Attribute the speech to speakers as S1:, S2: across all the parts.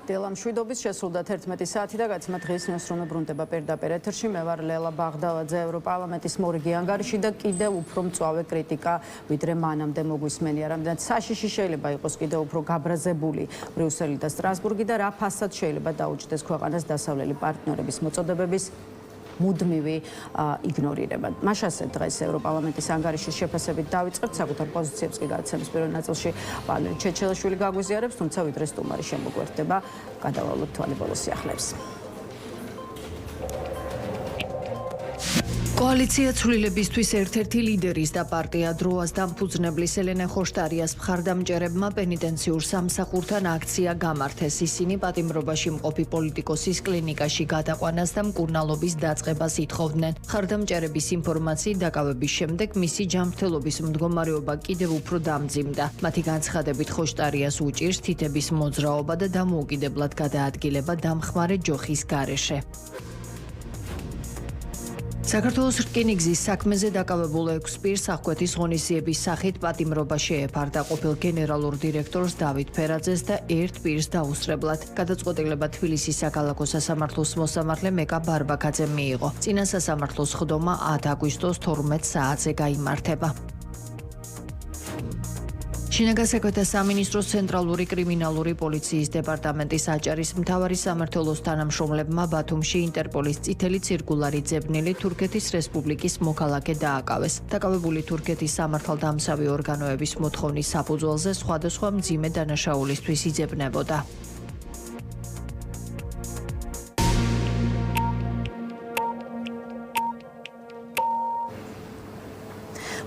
S1: დილა მშვიდობის შესრულდა 11 საათი და გაცემა დღის ნიუსრუმი ბრუნდება პირდაპირ ეთერში. მე ვარ ლელა ბაღდავაძე, ევროპარლამენტის მორიგი ანგარიში და კიდევ უფრო მწვავე კრიტიკა, ვიდრე მანამდე მოგვისმენია. რამდენად საშიში შეიძლება იყოს კიდევ უფრო გაბრაზებული ბრიუსელი და სტრასბურგი და რა ფასად შეიძლება დაუჭდეს ქვეყანას დასავლელი პარტნიორების მოწოდებების მუდმივი იგნორირება. მაშასე დღეს ევროპარლამენტის ანგარიშის შეფასებით დავიწყებთ, საკუთარ პოზიციებს კი გადაცემის პირველ ნაწილში ვალერი ჩეჩელაშვილი გაგვიზიარებს, თუმცა ვიდრე სტუმარი შემოგვერდება, გადავალოთ თვალი ბოლოს სიახლეებს. კოალიცია ცვლილებისთვის ერთ-ერთი ლიდერის და პარტია დროას დამფუძნებლის ელენე ხოშტარიას მხარდამჭერებმა პენიტენციურ სამსახურთან აქცია გამართეს. ისინი პატიმრობაში მყოფი პოლიტიკოსის კლინიკაში გადაყვანას და მკურნალობის დაწყებას ითხოვდნენ. მხარდამჭერების ინფორმაციით დაკავების შემდეგ მისი ჯანმრთელობის მდგომარეობა კიდევ უფრო დამძიმდა. მათი განცხადებით ხოშტარიას უჭირს თითების მოძრაობა და დამოუკიდებლად გადაადგილება დამხმარე ჯოხის გარეშე. საქართველოს რკინიგზის საქმეზე დაკავებულ 6 პირს აღკვეთის ღონისძიების სახით პატიმრობა შეეფარდა ყოფილ გენერალურ დირექტორს დავით ფერაძეს და ერთ პირს დაუსწრებლად. გადაწყვეტილება თბილისის საქალაქო სასამართლოს მოსამართლე მეკა ბარბაკაძემ მიიღო. წინა სასამართლოს ხდომა 10 აგვისტოს 12 საათზე გაიმართება. შინაგან საქმეთა სამინისტროს ცენტრალური კრიმინალური პოლიციის დეპარტამენტის აჭარის მთავარი სამმართველოს თანამშრომლებმა ბათუმში ინტერპოლის წითელი ცირკულარი ძებნილი თურქეთის რესპუბლიკის მოქალაქე დააკავეს. დაკავებული თურქეთის სამართალდამცავი ორგანოების მოთხოვნის საფუძველზე სხვადასხვა მძიმე დანაშაულისთვის იძებნებოდა.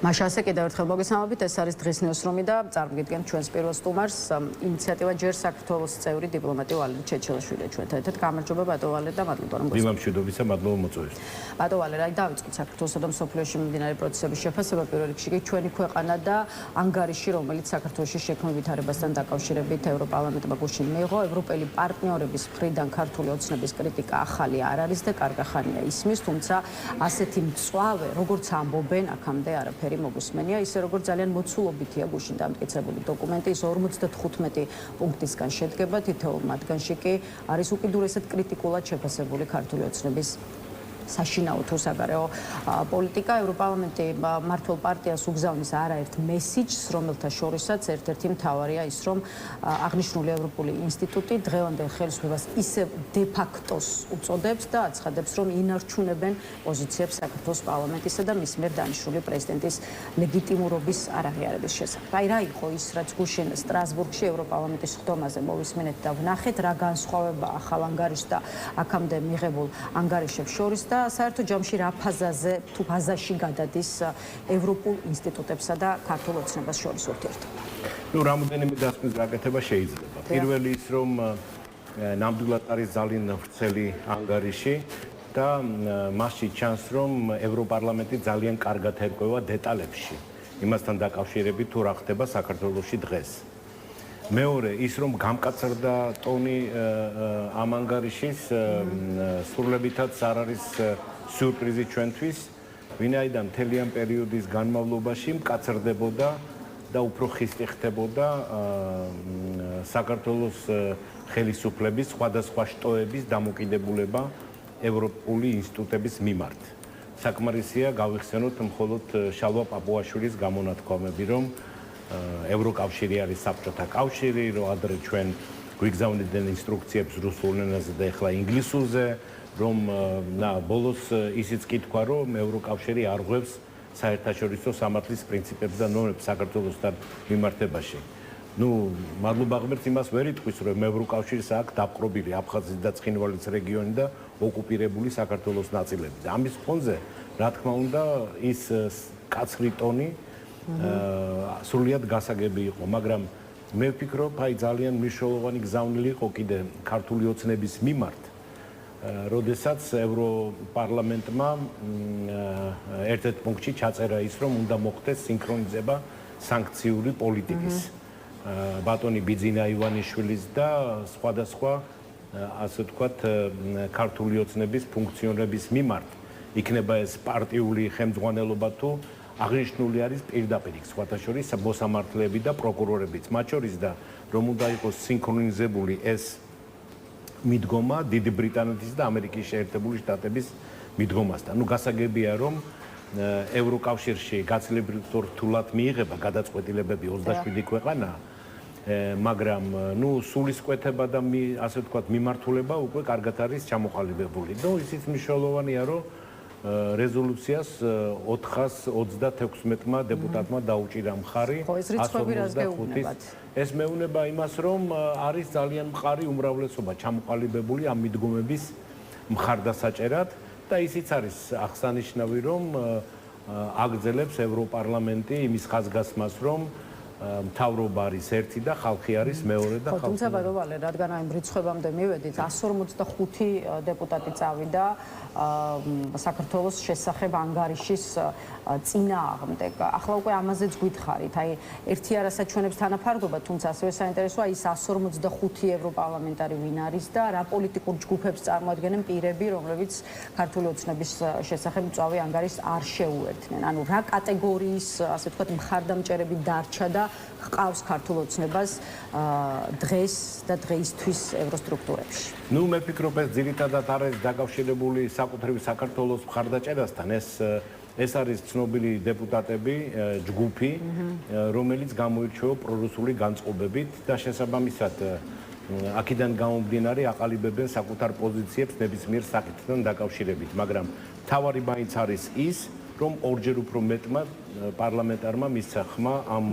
S1: მაშასე კიდევ ერთხელ მოგესალმებით, ეს არის დღის ნიუსრუმი და წარმოგიდგენთ ჩვენს პირველ სტუმარს, ინიციატივა ჯერ საქართველოს წევრი დიპლომატი ვალერი ჩეჩელაშვილი ჩვენთან ერთად. გამარჯობა ბატონ ვალერი და მადლობა რომ
S2: დილა მშვიდობისა, მადლობა მოწვევით.
S1: ბატონ ვალერი, აი დავიწყოთ საქართველოსა და მსოფლიოში მიმდინარე პროცესების შეფასება. პირველ რიგში კი ჩვენი ქვეყანა და ანგარიში, რომელიც საქართველოში შექმნილ ვითარებასთან დაკავშირებით ევროპარლამენტმა გუშინ მიიღო, ევროპელი პარტნიორების მხრიდან ქართული ოცნების კრიტიკა ახალი არ არის და კარგახანია ისმის, თუმცა ასეთი მწვავე, როგორც ამბობენ, აქამდე არაფერი მოგვისმენია, ისე როგორც ძალიან მოცულობითია გუშინ დამტკიცებული დოკუმენტი, ის 55 პუნქტისგან შედგება, თითოეულ მათგანში კი არის უკიდურესად კრიტიკულად შეფასებული ქართული ოცნების საშინაო თუ საგარეო პოლიტიკა. ევროპარლამენტი მმართველ პარტიას უგზავნის არაერთ მესიჯს, რომელთა შორისაც ერთ-ერთი მთავარია ის, რომ აღნიშნული ევროპული ინსტიტუტი დღევანდელ ხელისუფლებას ისევ დე-ფაქტოს უწოდებს და აცხადებს, რომ ინარჩუნებენ პოზიციებს საქართველოს პარლამენტისა და მის მიერ დანიშნული პრეზიდენტის ლეგიტიმურობის არაღიარების შესახებ. აი რა იყო ის, რაც გუშინ სტრასბურგში ევროპარლამენტის ხდომაზე მოვისმენეთ და ვნახეთ, რა განსხვავება ახალ ანგარიშს და აქამდე მიღებულ ანგარიშებს შორის და საერთო ჯამში რა ფაზაზე თუ ფაზაში გადადის ევროპულ ინსტიტუტებსა და ქართულ ოცნებას შორის ურთიერთობა.
S2: რამოდენიმე დასკვნის გაკეთება შეიძლება. პირველი ის, რომ ნამდვილად არის ძალიან ვრცელი ანგარიში და მასში ჩანს, რომ ევროპარლამენტი ძალიან კარგად ერკვევა დეტალებში, იმასთან დაკავშირებით თუ რა ხდება საქართველოში დღეს. მეორე ის, რომ გამკაცრდა ტონი ამ ანგარიშის, სრულებითაც არ არის სიურპრიზი ჩვენთვის, ვინაიდან მთელი ამ პერიოდის განმავლობაში მკაცრდებოდა და უფრო ხისტი ხდებოდა საქართველოს ხელისუფლების სხვადასხვა შტოების დამოკიდებულება ევროპული ინსტიტუტების მიმართ. საკმარისია გავიხსენოთ მხოლოდ შალვა პაპუაშვილის გამონათქვამები, რომ ევროკავშირი არის საბჭოთა კავშირი, რომ ადრე ჩვენ გვიგზავნიდნენ ინსტრუქციებს რუსულ ენაზე და ეხლა ინგლისურზე, რომ ბოლოს ისიც კი თქვა, რომ ევროკავშირი არღვევს საერთაშორისო სამართლის პრინციპებს და ნორმებს საქართველოსთან მიმართებაში. მადლობა ღმერთს იმას ვერ იტყვის, რომ ევროკავშირს აქვს დაპყრობილი აფხაზეთის და ცხინვალის რეგიონი და ოკუპირებული საქართველოს ნაწილები. და ამის ფონზე, რა თქმა უნდა, ის კაცრი ტონი სრულიად გასაგები იყო, მაგრამ მე ვფიქრობ, აი ძალიან მნიშვნელოვანი გზავნილი იყო კიდე ქართული ოცნების მიმართ, როდესაც ევროპარლამენტმა ერთ-ერთ პუნქტში ჩაწერა ის, რომ უნდა მოხდეს სინქრონიზება სანქციური პოლიტიკის. ბატონი ბიძინა ივანიშვილის და სხვადასხვა, ასე ვთქვათ, ქართული ოცნების ფუნქციონერების მიმართ. იქნება ეს პარტიული ხელმძღვანელობა თუ აღნიშნული არის პირდაპირ სხვათა შორის მოსამართლეები და პროკურორებიც, მათ შორის და რომ უნდა იყოს სინქრონიზებული ეს მიდგომა დიდი ბრიტანეთის და ამერიკის შეერთებული შტატების მიდგომასთან. ნუ გასაგებია, რომ ევროკავშირში გაცილებით რთულად მიიღება გადაწყვეტილებები 27 ქვეყანა, მაგრამ ნუ სულისკვეთება და ასე ვთქვათ მიმართულება უკვე კარგად არის ჩამოყალიბებული. ნუ ისიც მნიშვნელოვანია, რომ რეზოლუციას 436-მა დეპუტატმა დაუჭირა მხარი. ეს მეუნება იმას, რომ არის ძალიან მყარი უმრავლესობა ჩამოყალიბებული ამ მიდგომების მხარდასაჭერად და ისიც არის აღსანიშნავი, რომ აგრძელებს ევროპარლამენტი იმის ხაზგასმას, რომ მთავრობა არის ერთი და ხალხი არის მეორე და ხალხი.
S1: თუმცა ბატონო, რადგან აი რიცხვებამდე მივედით, 145 დეპუტატი წავიდა საქართველოს შესახებ ანგარიშის წინააღმდეგ. ახლა უკვე ამაზეც გითხარით, აი ერთი არასაჩვენებს თანაფარდობა, თუმცა ასევე საინტერესოა ის 145 ევროპარლამენტარი ვინ არის და რა პოლიტიკურ ჯგუფებს წარმოადგენენ პირები, რომლებიც ქართული ოცნების შესახებ მწვავე ანგარიშს არ შეუერთდნენ. ანუ რა კატეგორიის, ასე ვთქვათ, მხარდამჭერები დარჩა და ჰყავს ქართულ ოცნებას დღეს და დღეისთვის ევროსტრუქტურებში.
S2: ნუ მე ვფიქრობ, ეს ძირითადად არის დაკავშირებული საკუთრივ საქართველოს მხარდაჭერასთან. ეს არის ცნობილი დეპუტატები, ჯგუფი, რომელიც გამოირჩევა პრორუსული განწყობებით და შესაბამისად აქედან გამომდინარე აყალიბებენ საკუთარ პოზიციებს ნებისმიერ საკითხთან დაკავშირებით, მაგრამ მთავარი მაინც არის ის, რომ ორჯერ უფრო მეტმა პარლამენტარმა მისცა ხმა ამ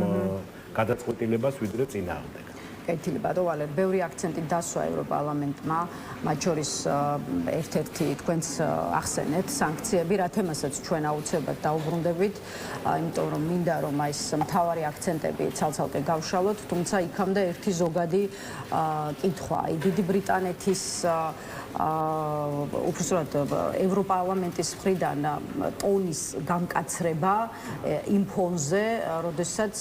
S2: გადაწყვეტილებას ვიდრე წინააღმდეგ.
S1: კეთილი ბატონო ვალერ, ბევრი აქცენტი დასვა ევროპარლამენტმა, მათ შორის ერთ-ერთი თქვენს ახსენეთ სანქციები, რა თემასაც ჩვენ აუცილებლად დაუბრუნდებით, იმიტომ რომ მინდა რომ ეს მთავარი აქცენტები ცალ-ცალკე გავშალოთ, თუმცა იქამდე ერთი ზოგადი კითხვა, დიდი ბრიტანეთის უბრალოდ ევროპარლამენტის მხრიდან ტონის გამკაცრება იმ ფონზე, როდესაც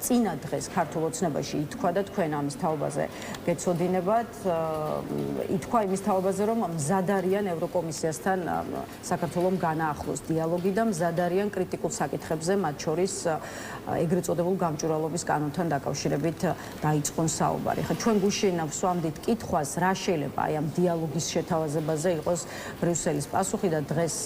S1: წინა დღეს ქართულ ოცნებაში ითქვა და თქვენ ამის თაობაზე გეცოდინებათ, ითქვა იმის თაობაზე, რომ მზად არიან ევროკომისიასთან საქართველოს განაახლოს დიალოგი და მზად არიან კრიტიკულ საკითხებზე, მათ შორის ეგრეთ წოდებულ გამჭვირვალობის კანონთან დაკავშირებით დაიწყონ საუბარი. ხა ჩვენ გუშინ ვსვამდით კითხვას, რა შეიძლება აი ამ დიალოგის შეთავაზებაზე იყოს ბრიუსელის პასუხი და დღეს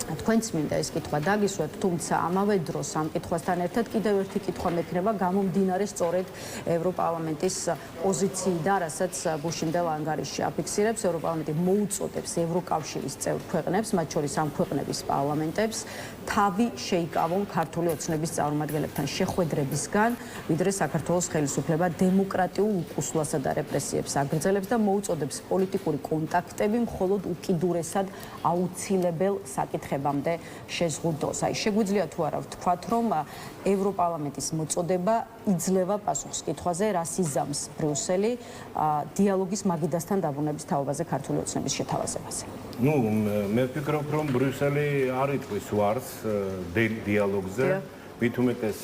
S1: თქვენც მინდა ეს კითხვა დაგისვათ, თუმცა ამავე დროს ამ კითხვასთან ერთად კიდევ ერთი კითხვა მექნება გამომდინარე სწორედ ევროპარლამენტის პოზიციიდან, რასაც გუშინდელ ანგარიშში აფიქსირებს. ევროპარლამენტი მოუწოდებს ევროკავშირის წევრ ქვეყნებს, მათ შორის ამ ქვეყნების პარლამენტებს, თავი შეიკავონ ქართული ოცნების წარმომადგენლებთან შეხვედრებისგან, ვიდრე საქართველოს ხელისუფლება დემოკრატიულ უკუსლასა და რეპრესიებს აგრძელებს და მოუწოდებს პოლიტიკური კონტაქტები მხოლოდ უკიდურესად აუცილებელ საკითხებამდე შეზღუდოს. აი შეგვიძლია თუ არა ვთქვათ, რომ ევროპარლამენტის მოწოდება იძლევა პასუხს კითხვაზე, რას იზამს ბრიუსელი დიალოგის მაგიდასთან დაბრუნების თაობაზე ქართული ოცნების შეთავაზებაზე.
S2: ნუ მე ვფიქრობ, რომ ბრიუსელი არ იტყვის ვარს დიალოგზე, მით უმეტეს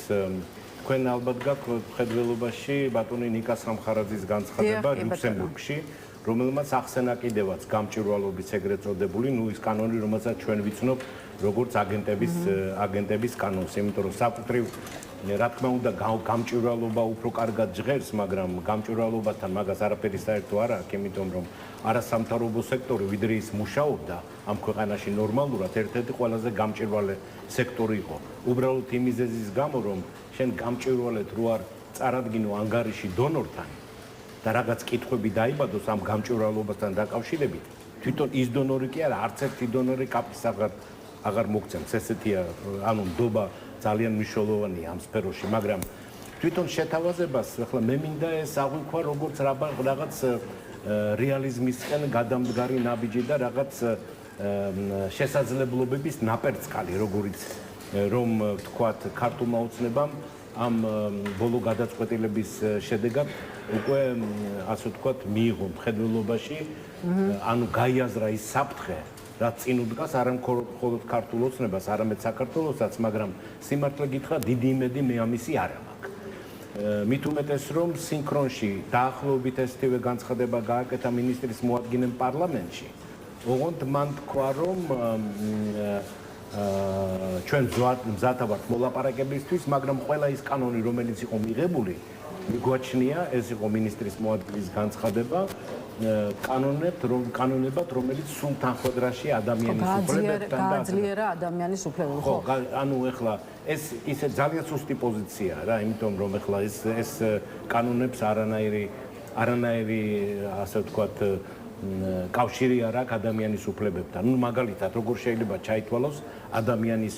S2: თქვენ ალბათ გაქვთ მხედველობაში ბატონი ნიკა სამხარაძის განცხადება ლუქსემბურგში, რომელმაც ახსენა კიდევაც გამჭვირვალობის ეგრეთ წოდებული, ნუ ის კანონი, რომელსაც ჩვენ ვიცნობ როგორც აგენტების კანონს, იმიტომ რომ საკუთრივ რა თქმა უნდა გამჭვირვალობა უფრო კარგად ჟღერს, მაგრამ გამჭვირვალობასთან მაგას არაფერი საერთო არ აქვს, იმიტომ რომ არასამთავრობო სექტორი ვიდრე ის მუშაობდა ამ ქვეყანაში ნორმალურად, ერთ-ერთი ყველაზე გამჭვირვალე სექტორი იყო. უბრალოდ იმ მიზეზის გამო, რომ შენ გამჭვირვალედ რო არ წარადგინო ანგარიში დონორთან და რაღაც კითხვები დაიბადოს ამ გამჭვირვალობასთან დაკავშირებით, თვითონ ის დონორი კი არა, არც ერთი დონორი კაპის აღარ მოგცემს. ესეთია, ანუ ნდობა ძალიან მნიშვნელოვანია ამ სფეროში, მაგრამ თვითონ შეთავაზებას ახლა მე მინდა ეს აღვიქვა როგორც რაღაც რეალიზმისკენ გადამდგარი ნაბიჯი და რაღაც შესაძლებლობების ნაპერწკალი, როგორიც რომ ვთქვათ ქართულმა ოცნებამ ამ ბოლო გადაწყვეტილების შედეგად უკვე ასე ვთქვათ მიიღო მხედველობაში, ანუ გაიაზრა ის საფრთხე, რაც წინ უდგას არა მხოლოდ ქართულ ოცნებას, არამედ საქართველოსაც, მაგრამ სიმართლე გითხრა, დიდი იმედი მე ამისი არ მაქვს. მით უმეტეს რომ სინქრონში დაახლოებით ესეთივე განცხადება გააკეთა მინისტრის მოადგილემ პარლამენტში, ოღონდ მან თქვა რომ ჩვენ მზად ვართ მოლაპარაკებისთვის, მაგრამ ყველა ის კანონი, რომელიც იყო მიღებული, მიგვაჩნია, ეს იყო მინისტრის მოადგილის განცხადება, კანონებად, რომელიც სულ თანხმდროში ადამიანის უფლებებთან
S1: გააძლიერა ადამიანის უფლებები.
S2: ხო, ანუ ეხლა ეს ისე ძალიან სუსტი პოზიციაა რა, იმიტომ რომ ეხლა ეს კანონებს არანაირი ასე ვთქვათ კავშირი არ აქვს ადამიანის უფლებებთან. ნუ მაგალითად, როგორ შეიძლება ჩაითვალოს ადამიანის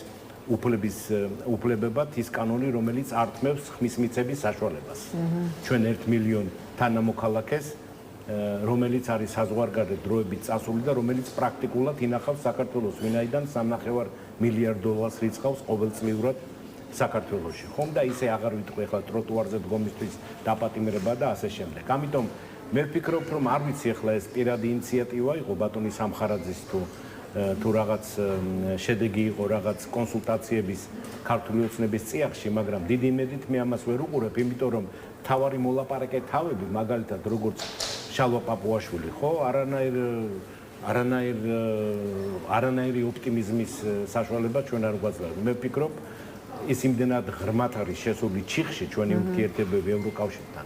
S2: უფლებებად ის კანონი, რომელიც ართმევს ხმის მიცემის საშუალებას. ჩვენ 1 მილიონ თანამოქალაქეს, რომელიც არის საზღვარგარეთ დროებით წასული და რომელიც პრაქტიკულად ინახავს საქართველოს, ვინაიდან 3.5 მილიარდ დოლარს რიცხავს ყოველწლიურად საქართველოში. ხომ და ისე აღარ ვიტყვი ახლა ტროტუარზე დგომისთვის დაპატიმრება და ასე შემდეგ. ამიტომ მე ვფიქრობ, რომ არ ვიცი ახლა ეს პირადი ინიციატივა იყო ბატონი სამხარაძის თუ რაღაც შედეგი იყო რაღაც კონსულტაციების ქართული ოცნების წიაღში, მაგრამ დიდი იმედით მე ამას ვერ უყურებ, იმიტომ რომ თავარი მოლაპარაკე თავები, მაგალითად როგორც შალვა პაპუაშვილი, ხო, არანაირი ოპტიმიზმის საშუალება ჩვენ არ გვაძლევს. მე ვფიქრობ, ის იმდენად ღრმად არის შესული ჩიხში ჩვენი ურთიერთობები ევროკავშირთან,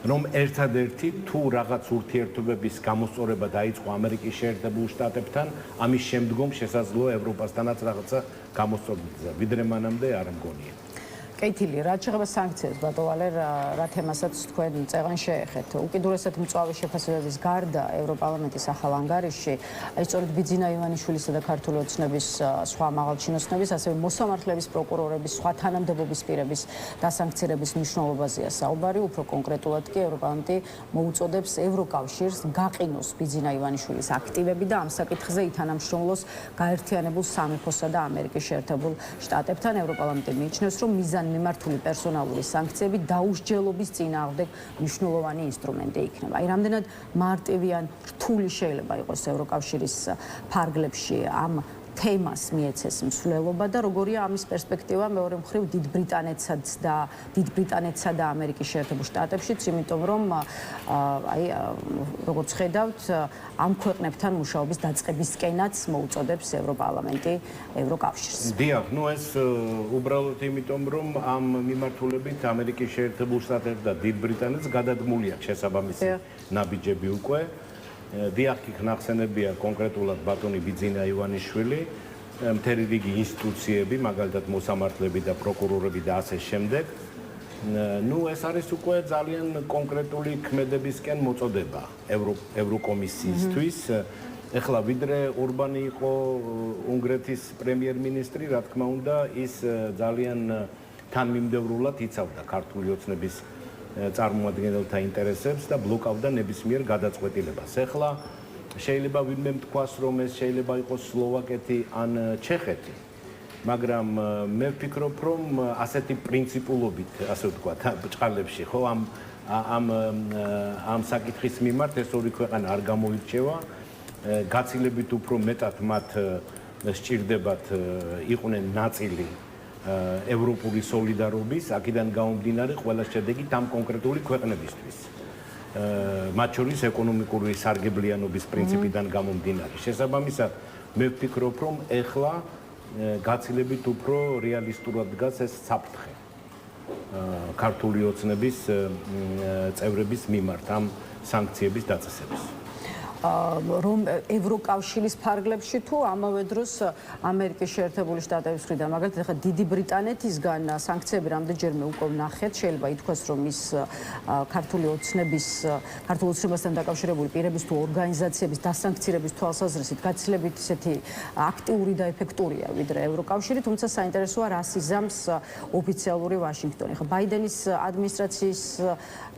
S2: რომ ერთადერთი თუ რაღაც ურთიერთობების გამოსწორება დაიწყო ამერიკის შეერთებულ შტატებთან, ამის შემდგომ შესაძლოა ევროპასთანაც რაღაცა გამოსწორდება, ვიდრე მანამდე არ მგონია.
S1: კეთილი, რაც შეეხება სანქციებს, ბატონ ვალერ, რა თემასაც თქვენ წეღან შეეხეთ. უკიდურესად მწვავე შეფასებების გარდა ევროპარლამენტის ახალ ანგარიშში, აი სწორედ ბიძინა ივანიშვილისა და ქართული ოცნების სხვა მაღალჩინოსნების, ასევე მოსამართლეების, პროკურორების, სხვა თანამდებობის პირების დასანქცირების მნიშვნელობაზეა საუბარი. უფრო კონკრეტულად კი ევროპარლამენტი მოუწოდებს ევროკავშირს გაყინოს ბიძინა ივანიშვილის აქტივები და ამ საკითხზე ითანამშრომლოს გაერთიანებულ სამეფოსა და ამერიკის შეერთებულ შტატებთან. ევროპარლამენტი მიიჩნევს, რომ მიზანმიმართული პერსონალური სანქციები დაუსჯელობის წინააღმდეგ მნიშვნელოვანი ინსტრუმენტი იქნება. აი, რამდენად მარტივი ან რთული შეიძლება იყოს ევროკავშირის ფარგლებში ამ თემას მიეცეს მსვლელობა და როგორია ამის პერსპექტივა მეორე მხრივ დიდ ბრიტანეთსა და ამერიკის შეერთებულ შტატებშიც, იმიტომ რომ აი როგორც ხედავთ, ამ ქვეყნებთან მუშაობის დაწყებისკენაც მოუწოდებს ევროპარლამენტი ევროკავშირს.
S2: დიახ, ნუ ეს უბრალოდ იმიტომ რომ ამ მიმართულებით ამერიკის შეერთებულ შტატებს და დიდ ბრიტანეთს გადადგმული აქვს შესაბამისი ნაბიჯები უკვე. დიახ, ხნახსენებია კონკრეტულად ბატონი ბიძინა ივანიშვილი, მთელი რიგი ინსტიტუციები, მაგალითად მოსამართლეები და პროკურორები და ასე შემდეგ. ნუ ეს არის უკვე ძალიან კონკრეტული ქმედებისკენ მოწოდება ევროკომისიისთვის. ეხლა ვიდრე ორბანი იყო უნგრეთის პრემიერ-მინისტრი, რა თქმა უნდა, ის ძალიან თანმიმდევრულად იცავდა ქართული ოცნების წარმოადგენელთა ინტერესებს და ბლოკავდა ნებისმიერ გადაწყვეტილებას. ეხლა შეიძლება ვინმე თქვას, რომ ეს შეიძლება იყოს სლოვაკეთი ან ჩეხეთი, მაგრამ მე ვფიქრობ, რომ ასეთი პრინციპულობით, ასე ვთქვათ, ბჭყალებში, ხო, ამ საკითხის მიმართ ეს ორი ქვეყანა არ გამოირჩევა, გაცილებით უფრო მეტად მათ სჭირდებათ იყვნენ ნაწილი ევროპული სოლიდარობის, აქედან გამომდინარე ყველა შედეგი ამ კონკრეტული ქვეყნებისთვის. მათ შორის ეკონომიკური სარგებლიანობის პრინციპიდან გამომდინარე. შესაბამისად, მე ვფიქრობ, რომ ეხლა გაცილებით უფრო რეალისტურად დგას ეს საფრთხე ქართული ოცნების წევრების მიმართ ამ სანქციების დაწესების.
S1: რომ ევროკავშირის ფარგლებში თუ ამავე დროს ამერიკის შეერთებული შტატების მხრიდან, მაგალითად, ახლა დიდი ბრიტანეთისგან სანქციები რამდენჯერმე უკვე ვნახეთ, შეიძლება ითქვას, რომ ის ქართული ოცნებასთან დაკავშირებული პირების თუ ორგანიზაციების დასანქცირების თვალსაზრისით გაცილებით ისეთი აქტიური და ეფექტურია ვიდრე ევროკავშირი, თუმცა საინტერესოა რა სიზამს ოფიციალური ვაშინგტონი. ახლა ბაიდენის ადმინისტრაციის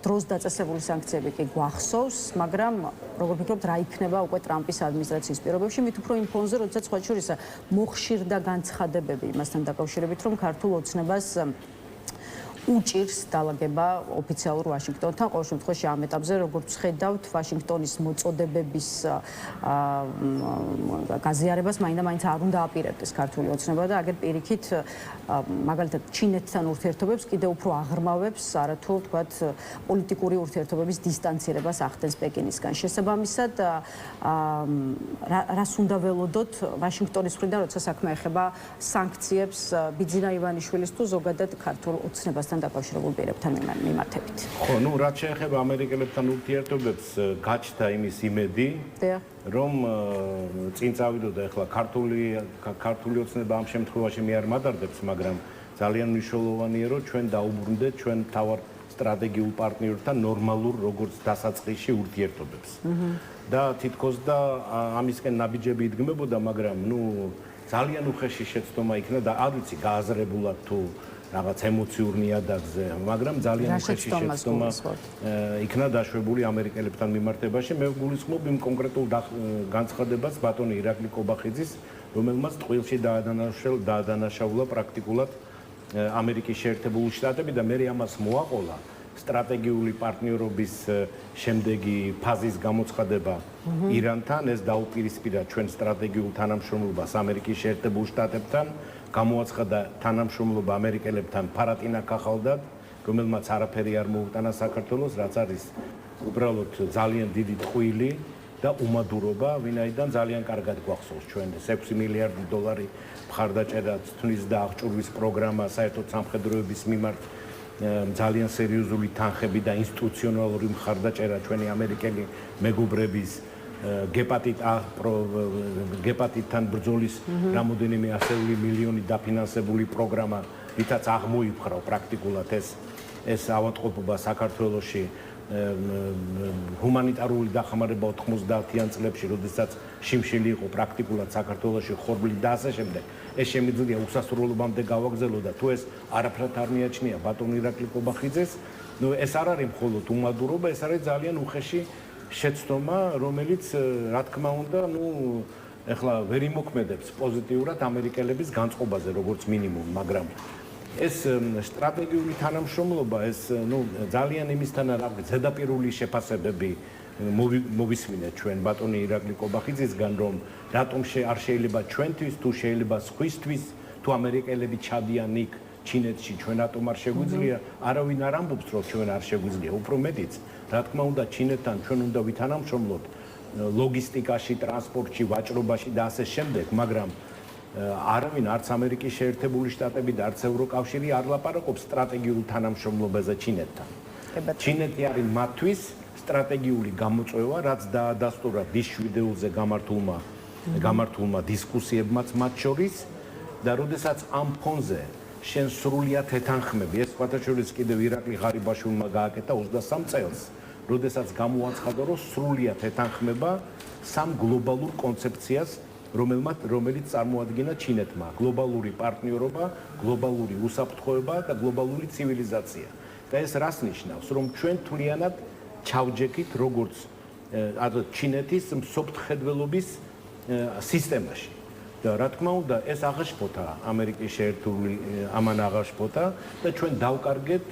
S1: დროს დაწესებული სანქციები კი გვახსოვს, მაგრამ როგორ ფიქრობთ, რა იქნება უკვე ტრამპის ადმინისტრაციის პირობებში, მით უფრო იმ ფონზე, როდესაც სხვა შორის მოხშირდა განცხადებები იმასთან დაკავშირებით, რომ ქართულ ოცნებას უჭირს დალაგება ოფიციალურ ვაშინგტონთან. ყოველ შემთხვევაში ამ ეტაპზე, როგორც ხედავთ, ვაშინგტონის მოწოდებების გაზიარებას მაინდა-მაინც არ უნდა აპირებდეს ქართული ოცნება და აგერ პირიქით, მაგალითად, ჩინეთთან ურთიერთობებს კიდევ უფრო აღრმავებს, არათუ ვთქვათ, პოლიტიკური ურთიერთობების დისტანცირებას ახდენს პეკინისგან. შესაბამისად, რას უნდა ველოდოთ ვაშინგტონის მხრიდან, როცა საქმე ეხება სანქციებს ბიძინა ივანიშვილის თუ ზოგადად ქართულ ოცნებასთან ხარებასთან დაკავშირებულ პირებთან მიმართებით.
S2: ხო, ну, რაც შეეხება ამერიკელებთან ურთიერთობებს, გაჩნდა იმის იმედი, რომ წინ წავიდოდა ახლა ქართული ოცნება ამ შემთხვევაში მე არ მადარდებს, მაგრამ ძალიან მნიშვნელოვანია, რომ ჩვენ დაუბრუნდეთ ჩვენ თავარ სტრატეგიულ პარტნიორთან ნორმალურ როგორც დასაწყისში ურთიერთობებს. და თითქოს და ამისკენ ნაბიჯები იდგმებოდა, მაგრამ ну ძალიან უხეში შეცდომა იქნა და არ ვიცი გააზრებულად თუ რაღაც ემოციურ ნიადაგზე, მაგრამ ძალიან უხეში შეცდომა იქნა დაშვებული ამერიკელებთან მიმართებაში. მე გულისხმობ იმ კონკრეტულ განცხადებას ბატონი ირაკლი კობახიძის, რომელმაც ტყუილში დაადანაშაულა პრაქტიკულად ამერიკის შეერთებული შტატები და მე ამას მოაყოლა სტრატეგიული პარტნიორობის შემდეგი ფაზის გამოცხადება ირანთან, ეს დაუპირისპირა ჩვენ სტრატეგიულ თანამშრომლობას ამერიკის შეერთებულ შტატებთან, გამოაცხადა თანამშრომლობა ამერიკელებთან ფარატინა ქახალდად, რომელმაც არაფერი არ მოუტანა საქართველოს, რაც არის უბრალოდ ძალიან დიდი ტყუილი და უმადურობა, ვინაიდან ძალიან კარგად გვახსოვს ჩვენ 6 მილიარდი დოლარი მხარდაჭერა თვლის და აღჭურვის პროგრამა საერთოდ სამხედროების მიმართ ძალიან სერიოზული თანხები და ინსტიტუციონალური მხარდაჭერა ჩვენი ამერიკელი მეგობრების გეპატიტთან ბრძოლის რამოდენიმე ასეული მილიონი დაფინანსებული პროგრამა, რითაც აღმოიფხრავ პრაქტიკულად ეს ავადმყოფობა საქართველოში ჰუმანიტარული დახმარება 90-იან წლებში, როდესაც შიმშილი იყო პრაქტიკულად საქართველოში ხორბლი და ასე შემდეგ. ეს შემიძლია უსასრულობამდე გავაგზავნო და თუ ეს არაფრად არ მიაჩნია ბატონ ირაკლი კობახიძეს, ну ეს არ არის მხოლოდ უმადურობა, ეს არის ძალიან უხეში შეცდომა, რომელიც რა თქმა უნდა, ну ეხლა ვერ იმოქმედებს პოზიტიურად ამერიკელების განწყობაზე, როგორც მინიმუმ, მაგრამ ეს სტრატეგიული თანამშრომლობა, ეს ну ძალიან იმისთან არის ზედაპირული შეფასებები მოვისმინეთ ჩვენ ბატონი ირაკლი კობახიძისგან, რომ რატომ არ შეიძლება ჩვენთვის თუ შეიძლება სხვისთვის თუ ამერიკელები ჩადიან იქ ჩინეთში, ჩვენ რატომ არ შეგვიძლია, არავინ არ ამბობს რომ ჩვენ არ შეგვიძლია, უფრო მეტიც რა თქმა უნდა ჩინეთთან ჩვენ უნდა ვითანამშრომლოთ ლოგისტიკაში, ტრანსპორტში, ვაჭრობაში და ასე შემდეგ, მაგრამ არავინ არც ამერიკის შეერთებული შტატები და არც ევროკავშირი არ ლაპარაკობს სტრატეგიულ თანამშრომლობაზე ჩინეთთან. ჩინეთი არის მათთვის სტრატეგიული გამოწვევა, რაც დაადასტურა დის ვიდეოზე გამართულმა დისკუსიებმაც მათ შორის და როდესაც ამ ფონზე შენ სრულიად ეთანხმები, ეს სხვათაშორის კიდევ ირაკლი ღარიბაშვილმა გააკეთა 23 წელს, როდესაც გამოაცხადა, რომ სრულიად ეთანხმება სამ გლობალურ კონცეფციას, რომელიც წარმოადგენდა ჩინეთმა: გლობალური პარტნიორობა, გლობალური უსაფრთხოება და გლობალური ცივილიზაცია. და ეს რას ნიშნავს? რომ ჩვენ თვლიანად ჩავჯექით როგორც ჩინეთის მსოფლმხედველობის სისტემაში. და რა თქმა უნდა, ეს აღაშფოთა ამერიკის შეერთებული ამან აღაშფოთა და ჩვენ დავკარგეთ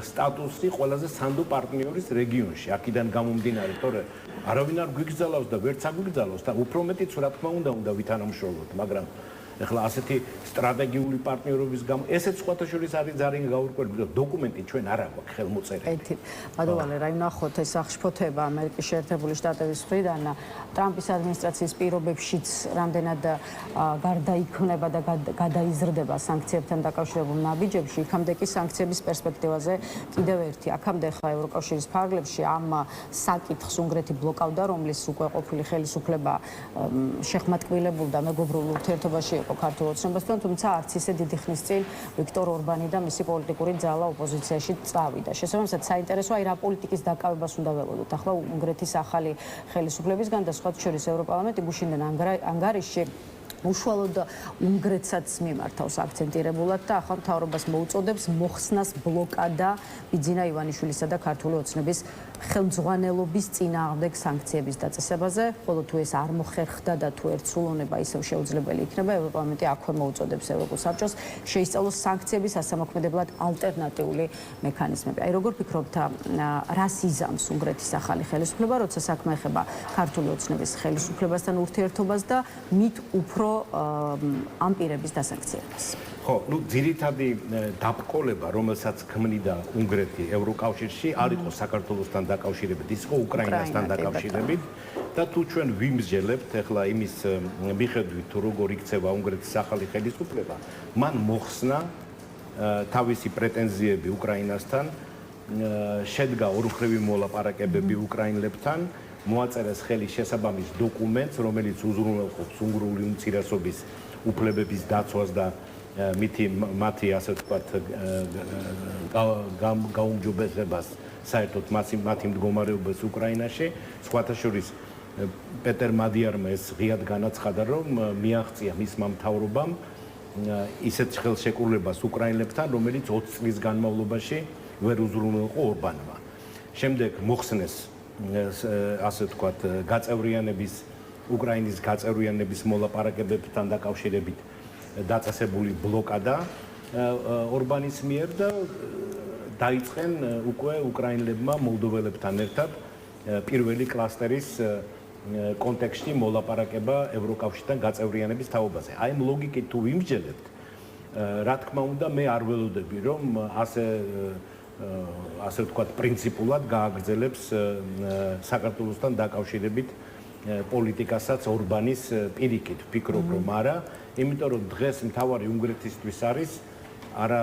S2: სტატუსი ყველაზე სანდო პარტნიორის რეგიონში. აქედან გამომდინარე, თორე არავინ არ გვიგზავნოს და ვერც აგვიგზავნოს და უფრო მეტიც რა თქმა უნდა ვითანამშრომლოთ, მაგრამ ეხლა ასეთი სტრატეგიული პარტნიორობის გამო ესეც სხვათაშორის არის ძალიან გაურკვეველი და დოკუმენტი ჩვენ არ აქვს ხელმოწერილი.
S1: ბატონო, რა ვნახოთ ეს აღშფოთება ამერიკის შეერთებული შტატების მხრიდან ტრამპის ადმინისტრაციის პირობებშიც რამდენად გარდაიქმნება და გადაიზრდება სანქციებთან დაკავშირებულ ნაბიჯებში, იქამდე კი სანქციების პერსპექტივაზე კიდევ ერთი. აქამდე ხა ევროკავშირის ფარგლებში ამ საკითხს უნგრეთი ბლოკავდა, რომლის უკვე ყოფილი ხელისუფლება შეხმატკივრებულ და მეგობრულ ურთიერთობაში იყო ქართულ ოცნებასთან, თუმცა არც ისე დიდი ხნის წინ ვიქტორ ორბანი და მისი პოლიტიკური ძალა ოპოზიციაში წავიდა. შესაბამისად, საინტერესოა რა პოლიტიკის დაკავებას უნდა ველოდოთ. ახლა უნგრეთის ახალი ხელისუფლებისგან და სხვათა შორის ევროპარლამენტი გუშინდან ანგარიშში უშუალოდ უნგრეთსაც მიმართავს აქცენტირებულად და ახალ მთავრობას მოუწოდებს მოხსნას ბლოკადა ბიძინა ივანიშვილისა და ქართული ოცნების ხელმძღვანელობის წინააღმდეგ სანქციების დაწესებაზე, ხოლო თუ ეს არ მოხერხდა და თუ ერთსულოვნება ისევ შეუძლებელი იქნება, ევროპარლამენტი აქვე მოუწოდებს ევროპულ საბჭოს შეისწავლოს სანქციების ასამოქმედებლად ალტერნატიული მექანიზმები. აი როგორ ფიქრობთ, რას იზამს უნგრეთის ახალი ხელისუფლება, როცა საქმე ეხება ქართული ოცნების ხელისუფლებასთან ურთიერთობას და მით უფრო ამ პირების დასაქციებას?
S2: ხო, ну ძირითადი დაბრკოლება, რომელსაც ქმნიდა უნგრეთი ევროკავშირში, არ იყო საქართველოსთან დაკავშირებით, ის იყო უკრაინასთან დაკავშირებით და თუ ჩვენ ვიმსჯელებთ ახლა იმის მიხედვით, თუ როგორ იქცევა უნგრეთის ახალი ხელისუფლება, მან მოხსნა თავისი პრეტენზიები უკრაინასთან, შედგა ორმხრივი მოლაპარაკებები უკრაინელებთან, მოაწერეს ხელი შესაბამის დოკუმენტს, რომელიც უზრუნველყოფს უნგრული უმცირესობის უფლებების დაცვას და მათი ასე ვთქვათ გაუმჯობესებას საერთოდ მათი მდგომარეობას უკრაინაში. სხვათა შორის პეტერ მადიარმა ეს ღიად განაცხადა, რომ მიაღწია მისმა მთავრობამ ისეთ ხელშეკრულებას უკრაინელებთან, რომელიც 20 წლის განმავლობაში ვერ უზრუნველყო ორბანმა. შემდეგ მოხსნეს ასე ვთქვათ უკრაინის გაწევრიანების მოლაპარაკებებთან დაკავშირებით დაწესებული ბლოკადა ორბანის მიერ და დაიწყენ უკვე უკრაინელებმა მოლდოველებთან ერთად პირველი კლასტერის კონტექსტში მოლაპარაკება ევროკავშირთან გაწევრიანების თაობაზე. აი ამ ლოგიკით თუ ვიმსჯელებთ, რა თქმა უნდა, მე არ ველოდები, რომ ასე ვთქვათ, პრინციპულად გააგრძელებს საქართველოსთან დაკავშირებით პოლიტიკასაც ორბანის პირიქით. ვფიქრობ, რომ არა, იმიტომ რომ დღეს მთავარი უნგრეთისთვის არის არა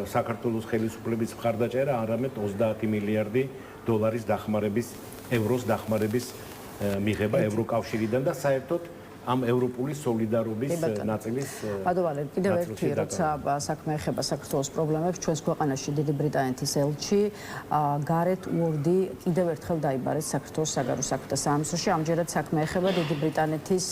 S2: საქართველოს ხელისუფლების მხარდაჭერა, არამედ 30 მილიარდი დოლარის დახმარების, ევროს დახმარების მიღება ევროკავშირიდან და საერთოდ ამ ევროპული სოლიდარობის ნაწილის
S1: ბატონო, კიდევ ერთი როცა საქმე ეხება საქართველოს პრობლემებს, ჩვენს ქვეყანაში დიდი ბრიტანეთის ელჩი გარეთ უორდი კიდევ ერთხელ დაიბარეს საქართველოს საგარეო საქმეთა სამინისტროში. ამჯერად საქმე ეხება დიდი ბრიტანეთის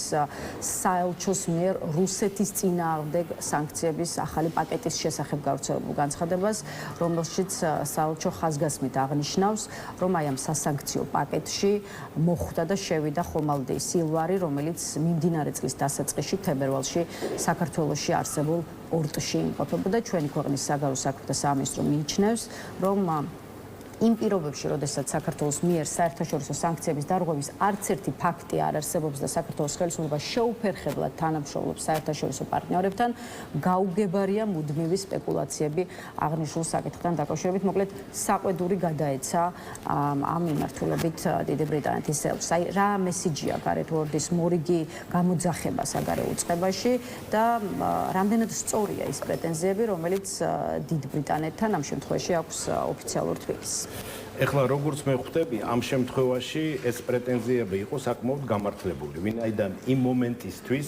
S1: საელჩოს მიერ რუსეთის წინააღმდეგ სანქციების ახალი პაკეტის შესახებ გავრცელებულ განცხადებას, რომელშიც საელჩო ხაზგასმით აღნიშნავს, რომ აი ამ სასანქციო პაკეტში მოხვდა და შევიდა ხომალდი სილვარი, რომელიც მდინარე წლის დასაწყისში თებერვალში საქართველოში არსებულ პორტში იმყოფებოდა. ჩვენი ქვეყნის საგარეო საქმეთა სამინისტრო მიიჩნევს, რომ იმ პირობებში, როდესაც საქართველოს მიერ საერთაშორისო სანქციების დარღვევის არც ერთი ფაქტი არ არსებობს და საქართველოს ხელისუფლება შეუფერხებლად თანამშრომლობს საერთაშორისო პარტნიორებთან, გაუგებარია მუდმივი სპეკულაციები აღნიშნულ საკითხთან დაკავშირებით. მოკლედ, საყვედური გადაეცა ამ მიმართულებით დიდი ბრიტანეთის ელჩს. აი, რა მესიჯია გარეთ უორდის მორიგი გამოძახება საგარეო უწყებაში და რამდენად სწორია ის პრეტენზიები, რომელიც დიდ ბრიტანეთთან ამ შემთხვევაში აქვს ოფიციალურ თბილისს.
S2: ეხლა როგორც მე ხვდები, ამ შემთხვევაში ეს პრეტენზიები იყო საკმაოდ გამართლებული. ვინაიდან იმ მომენტისთვის,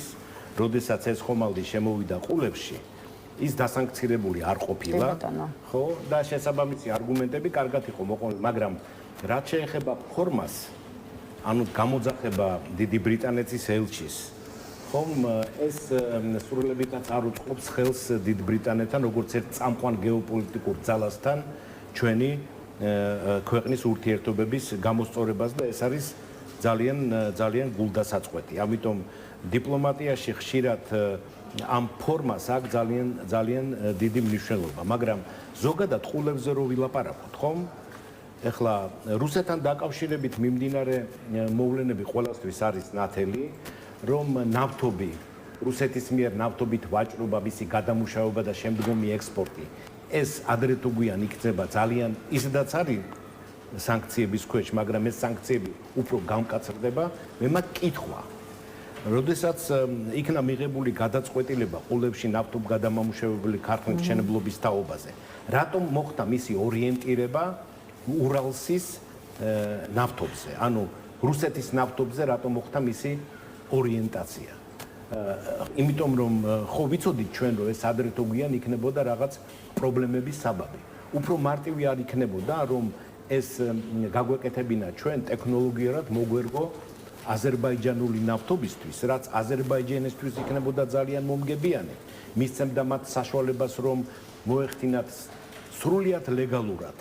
S2: როდესაც ეს ხომალდი შემოვიდა ყულებში, ის დასანქცირებული არ ყოფილა, ხო? და შესაბამისი არგუმენტები კარგად იყო მოყოლებული, მაგრამ რაც შეეხება ფორმას, ანუ გამოძახება დიდი ბრიტანეთის ელჩის, ხომ ეს სრულებითაც არ უწყობს ხელს დიდ ბრიტანეთთან, როგორც ერთ წამყვან გეოპოლიტიკურ ძალასთან ჩვენი ქვეყნის ურთიერთობების გამოსწორებას და ეს არის ძალიან გულდასაწყვეტი. ამიტომ დიპლომატიაში ხშირად ამ ფორმას აქვს ძალიან დიდი მნიშვნელობა, მაგრამ ზოგადად ყულებზე რო ვილაპარაკოთ, ხომ? ეხლა რუსეთთან დაკავშირებით მიმდინარე მოვლენები ყველასთვის არის ნათელი, რომ ნავთობი, რუსეთის მიერ ნავთობით ვაჭრობა, მისი გადამუშავება და შემდგომი ექსპორტი ეს ადრე თუ გვიან იქნება ძალიან ისედაც არის სანქციების ქვეშ, მაგრამ ეს სანქციები უფრო გამკაცრდება. მე მაქვს კითხვა. როდესაც იქნა მიღებული გადაწყვეტილება ყულებში ნავთობ გადამამუშავებელი ქარხნის მშენებლობის თაობაზე, რატომ მოხდა მისი ორიენტირება ურალსის ნავთობზე? ანუ რუსეთის ნავთობზე რატომ მოხდა მისი ორიენტაცია? იმიტომ რომ ხო ვიცოდით ჩვენ რომ ეს ადრე თუ გვიან იქნებოდა რაღაც პრობლემების საბაბი. უფრო მარტივი არ იქნებოდა რომ ეს გაგვეკეთებინა ჩვენ ტექნოლოგიურად მოგვერგო აზერბაიჯანული ნავთობისთვის, რაც აზერბაიჯანისთვის იქნებოდა ძალიან მომგებიანი. მისცემდა მათ საშუალებას რომ მოეხდინათ სრულიად ლეგალურად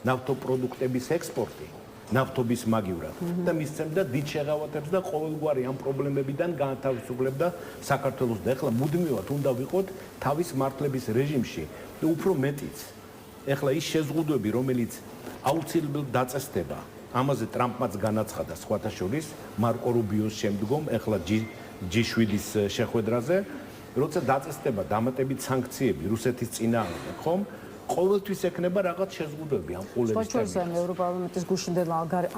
S2: ნავთობპროდუქტების ექსპორტი. ნავთობის მაგივრად და მისცემდა დიდ შეღავათებს და ყოველგვარი ამ პრობლემებიდან გაათავისუფლებდა საქართველოს და ეხლა მუდმივად უნდა ვიყოთ თავის მართლების რეჟიმში და უფრო მეტიც. ეხლა ის შეზღუდვები, რომელიც აუცილებლად დაწესდება, ამაზე ტრამპმაც განაცხადა სხვათა შორის მარკო რუბიოს შემდგომ, ეხლა G7-ის შეხვედრაზე, როცა დაწესდება დამატებით სანქციები რუსეთის წინააღმდეგ, ხომ? ყოველთვის ექნება რაღაც შეზღუდვები ამ ყულების
S1: ტერმინალზე. ევროპარლამენტის გუშინდელ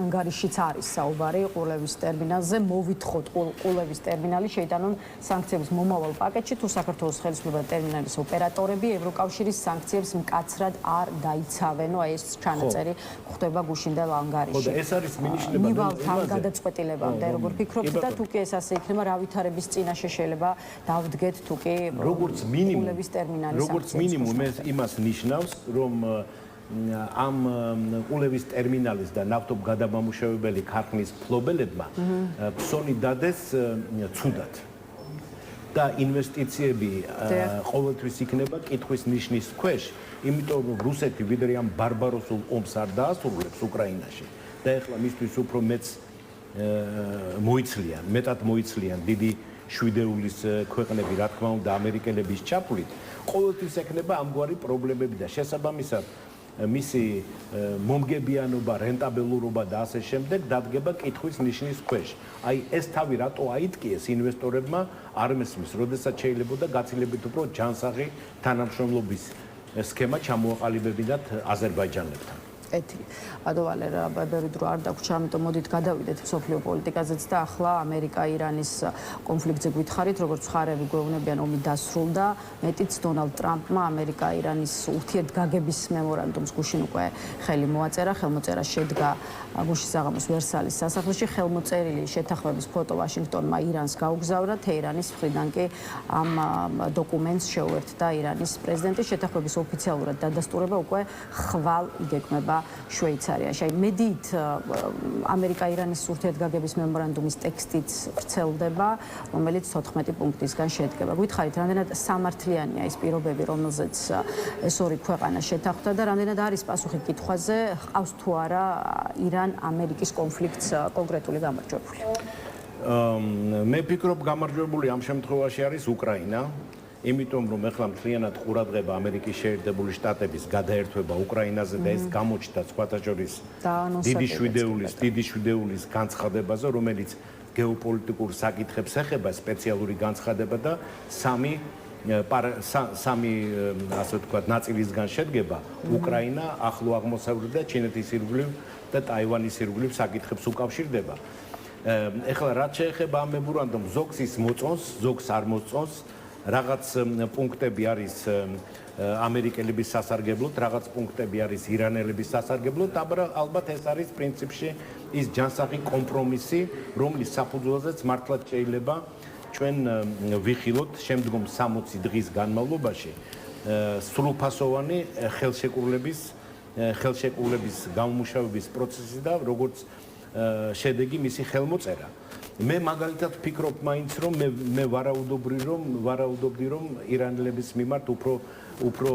S1: ანგარიშიც არის საუბარი ყულების ტერმინალზე. მოვითხოვთ ყულების ტერმინალი შეიტანონ სანქციების მომავალ პაკეტში, თუ საქართველოს ხელისუფლება და ტერმინალის ოპერატორები ევროკავშირის სანქციებს მკაცრად არ დაიცავენო. ეს ჩანაწერი ხდება გუშინდელ ანგარიშში.
S2: ეს არის მინიშნება
S1: მივალთან გადაწყვეტილებამდე, როგორ ფიქრობთ და თუ კი ეს ასე იქნება, რა ვითარების წინაშე შეიძლება დავდგეთ თუ კი
S2: როგორც მინიმუმ
S1: ყულების ტერმინალის
S2: როგორც მინიმუმ ეს იმას ნიშნავს, რომ ამ ყულების ტერმინალის და ნავთობგადამამუშავებელი ქარხნის ფლობელებმა ფსონი დადეს ცუდად. და ინვესტიციები ყოველთვის იქნება კითხვის ნიშნის ქვეშ, იმიტომ რომ რუსეთი ვიდრე ამ ბარბაროსულ ომს არ დაასრულებს უკრაინაში და ეხლა მისთვის უფრო მეტად მოიცლიან დიდი შვიდეულის ქვეყნები, რა თქმა უნდა, ამერიკელების ჩაფლით, ყოველთვის ექნება ამგვარი პრობლემები და შესაბამისად მისი მომგებიანობა, რენტაბელურობა და ასე შემდეგ დადგება კითხვის ნიშნის ქვეშ. აი ეს თავი რატო აიტკიეს ინვესტორებმა არ მესმის, როდესაც შეიძლება გაცილებით უფრო ჯანსაღი თანამშრომლობის სქემა ჩამოაყალიბებინათ აზერბაიჯანელებთან.
S1: ეთილი. Ado Valera, ბევრი დრო არ დაგვჭირდა, ამიტომ მოდით გადავიდეთ მსოფლიო პოლიტიკაზეც და ახლა ამერიკა-ირანის კონფლიქტზე გითხარით, როგორც ხარები გვეუბნებიან, ომი დასრულდა, მეტიც დონალდ ტრამპმა ამერიკა-ირანის ურთიერთგაგების მემორანდუმს გუშინ უკვე ხელი მოაწერა, ხელმოწერა შედგა გუშინ საღამოს ვერსალის სასახლეში, ხელმოწერილი შეთანხმების ფოტო ვაშინგტონმა ირანს გაუგზავნა, თეირანის მხრიდან კი ამ დოკუმენტს შეუერთდა ირანის პრეზიდენტი, შეთანხმების ოფიციალურად დადასტურება უკვე ხვალ იგეგმება შვეიცარიაში. Აი მედით ამერიკა-ირანის ურთიერთგაგების მემორანდუმის ტექსტიც ვრცელდება, რომელიც 14 პუნქტისგან შედგება. გითხარით, რამდენად სამართლიანია ის პირობები, რომელზეც ეს ორი ქვეყანა შეთანხმდა და რამდენად არის პასუხი კითხვაზე, ყავს თუ არა ირან-ამერიკის კონფლიქტს კონკრეტული გამარჯვებული?
S2: მე ვფიქრობ, გამარჯვებული ამ შემთხვევაში არის უკრაინა. იმიტომ რომ ეხლა მთლიანად ყურადღება ამერიკის შეერთებული შტატების გადაერთვება უკრაინაზე და ეს გამოჩნდა სხვათა შორის დიდი შვიდეულის განცხადებაზე, რომელიც გეოპოლიტიკურ საკითხებს ეხება, სპეციალური განცხადება და სამი ასე ვთქვათ ნაწილისგან შედგება უკრაინა, ახლო აღმოსავლეთი და ჩინეთის ირგვლივ და ტაივანის ირგვლივ საკითხებს უკავშირდება. ეხლა რაც შეეხება ამ მემორანდუმს, ზოგს ის მოწონს, ზოგს არ მოწონს. Რაღაც პუნქტები არის ამერიკელების სასარგებლოდ, რაღაც პუნქტები არის ირანელების სასარგებლოდ, ალბათ ეს არის პრინციპში ის ჯანსაღი კომპრომისი, რომლის საფუძველზეც მართლაც შეიძლება ჩვენ ვიხილოთ შემდგომ 60 დღის განმავლობაში სრულფასოვანი ხელშეკრულების გამომუშავების პროცესი და როგორც შედეგი მისი ხელმოწერა. მე მაგალითად ვფიქრობ მაინც რომ მე ვარაუდობდი რომ ირანელების მიმართ უფრო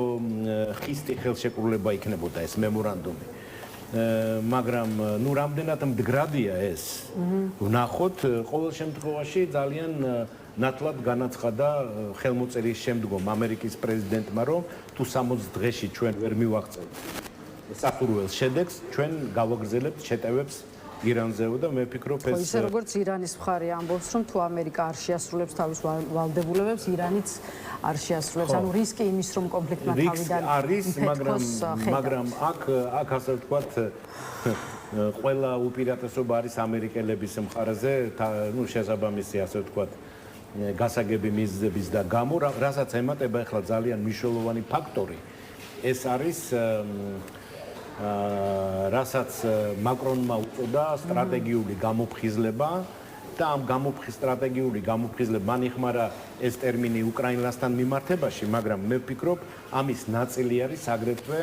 S2: ხისტი ხელშეკრულება იქნებოდა ეს მემორანდუმი. მაგრამ ნუ რამდენად მდგრადია ეს ვნახოთ, ყოველ შემთხვევაში ძალიან ნათლად განაცხადა ხელმოწერის შემდგომ ამერიკის პრეზიდენტმა, რომ თუ 60 დღეში ჩვენ ვერ მივაღწევთ სასურველ შედეგს, ჩვენ გავაგრძელებთ შეტევებს ირანზეო და მე ვფიქრობ ეს
S1: ისე როგორც ირანის მხარე ამბობს, რომ თუ ამერიკა არ შეასრულებს თავის ვალდებულებებს, ირანიც არ შეასრულებს. ანუ რისკი იმის, რომ კონფლიქტმა თავიდან
S2: არის, მაგრამ აქ ასე ვთქვათ, ყველა უპირატესობა არის ამერიკელების მხარეზე, ნუ შესაბამისი ასე ვთქვათ, გასაგები მიზეზების და გამო, რასაც ემატება ახლა ძალიან მნიშვნელოვანი ფაქტორი, ეს არის რასაც მაკრონმა უწოდა სტრატეგიული გამოფხიზლება და ამ სტრატეგიული გამოფხიზლება მან იხმარა ეს ტერმინი უკრაინასთან მიმართებაში, მაგრამ მე ვფიქრობ, ამის ნაწილი არის აგრეთვე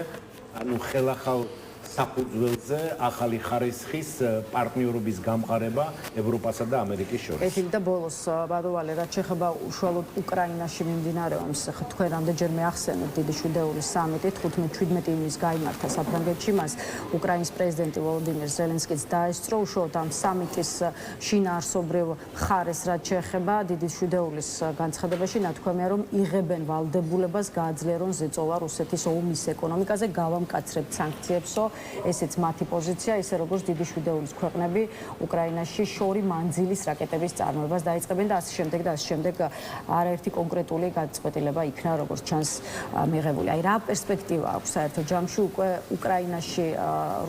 S2: ხელახალ საფუძველზე ახალი ხარისხის პარტნიორობის გამყარება ევროპასა და ამერიკის შორის.
S1: ეთილი და ბოლოს ბადოვალე, რაც შეეხება უშუალოდ უკრაინაში მიმდინარეობს, თქვენ რამდენჯერმე ახსენეთ დიდი შვიდეულის სამიტი 15-17 ივნისს გაიმართა საფრანგეთში, მას უკრაინის პრეზიდენტი ვოლოდიმირ ზელენსკიც დაესწრო უშუალოდ ამ სამიტის შინაარსობრივ მხარეს, რაც შეეხება დიდი შვიდეულის განცხადებაში ნათქვამია, რომ იღებენ ვალდებულებას გააძლიერონ ზეწოლა რუსეთის ომის ეკონომიკაზე, გავამკაცრებთ სანქციებსო. ესეც მათი პოზიცია, ისე როგორც დიდი შვიდეულის ქვეყნები უკრაინაში შორი მანძილის რაკეტების წარმოებას დაიწყებენ და ასე შემდეგ არაერთი კონკრეტული გადაწყვეტილება იქნა როგორც ჩანს მიღებული. აი რა პერსპექტივა აქვს საერთო ჯამში უკვე უკრაინაში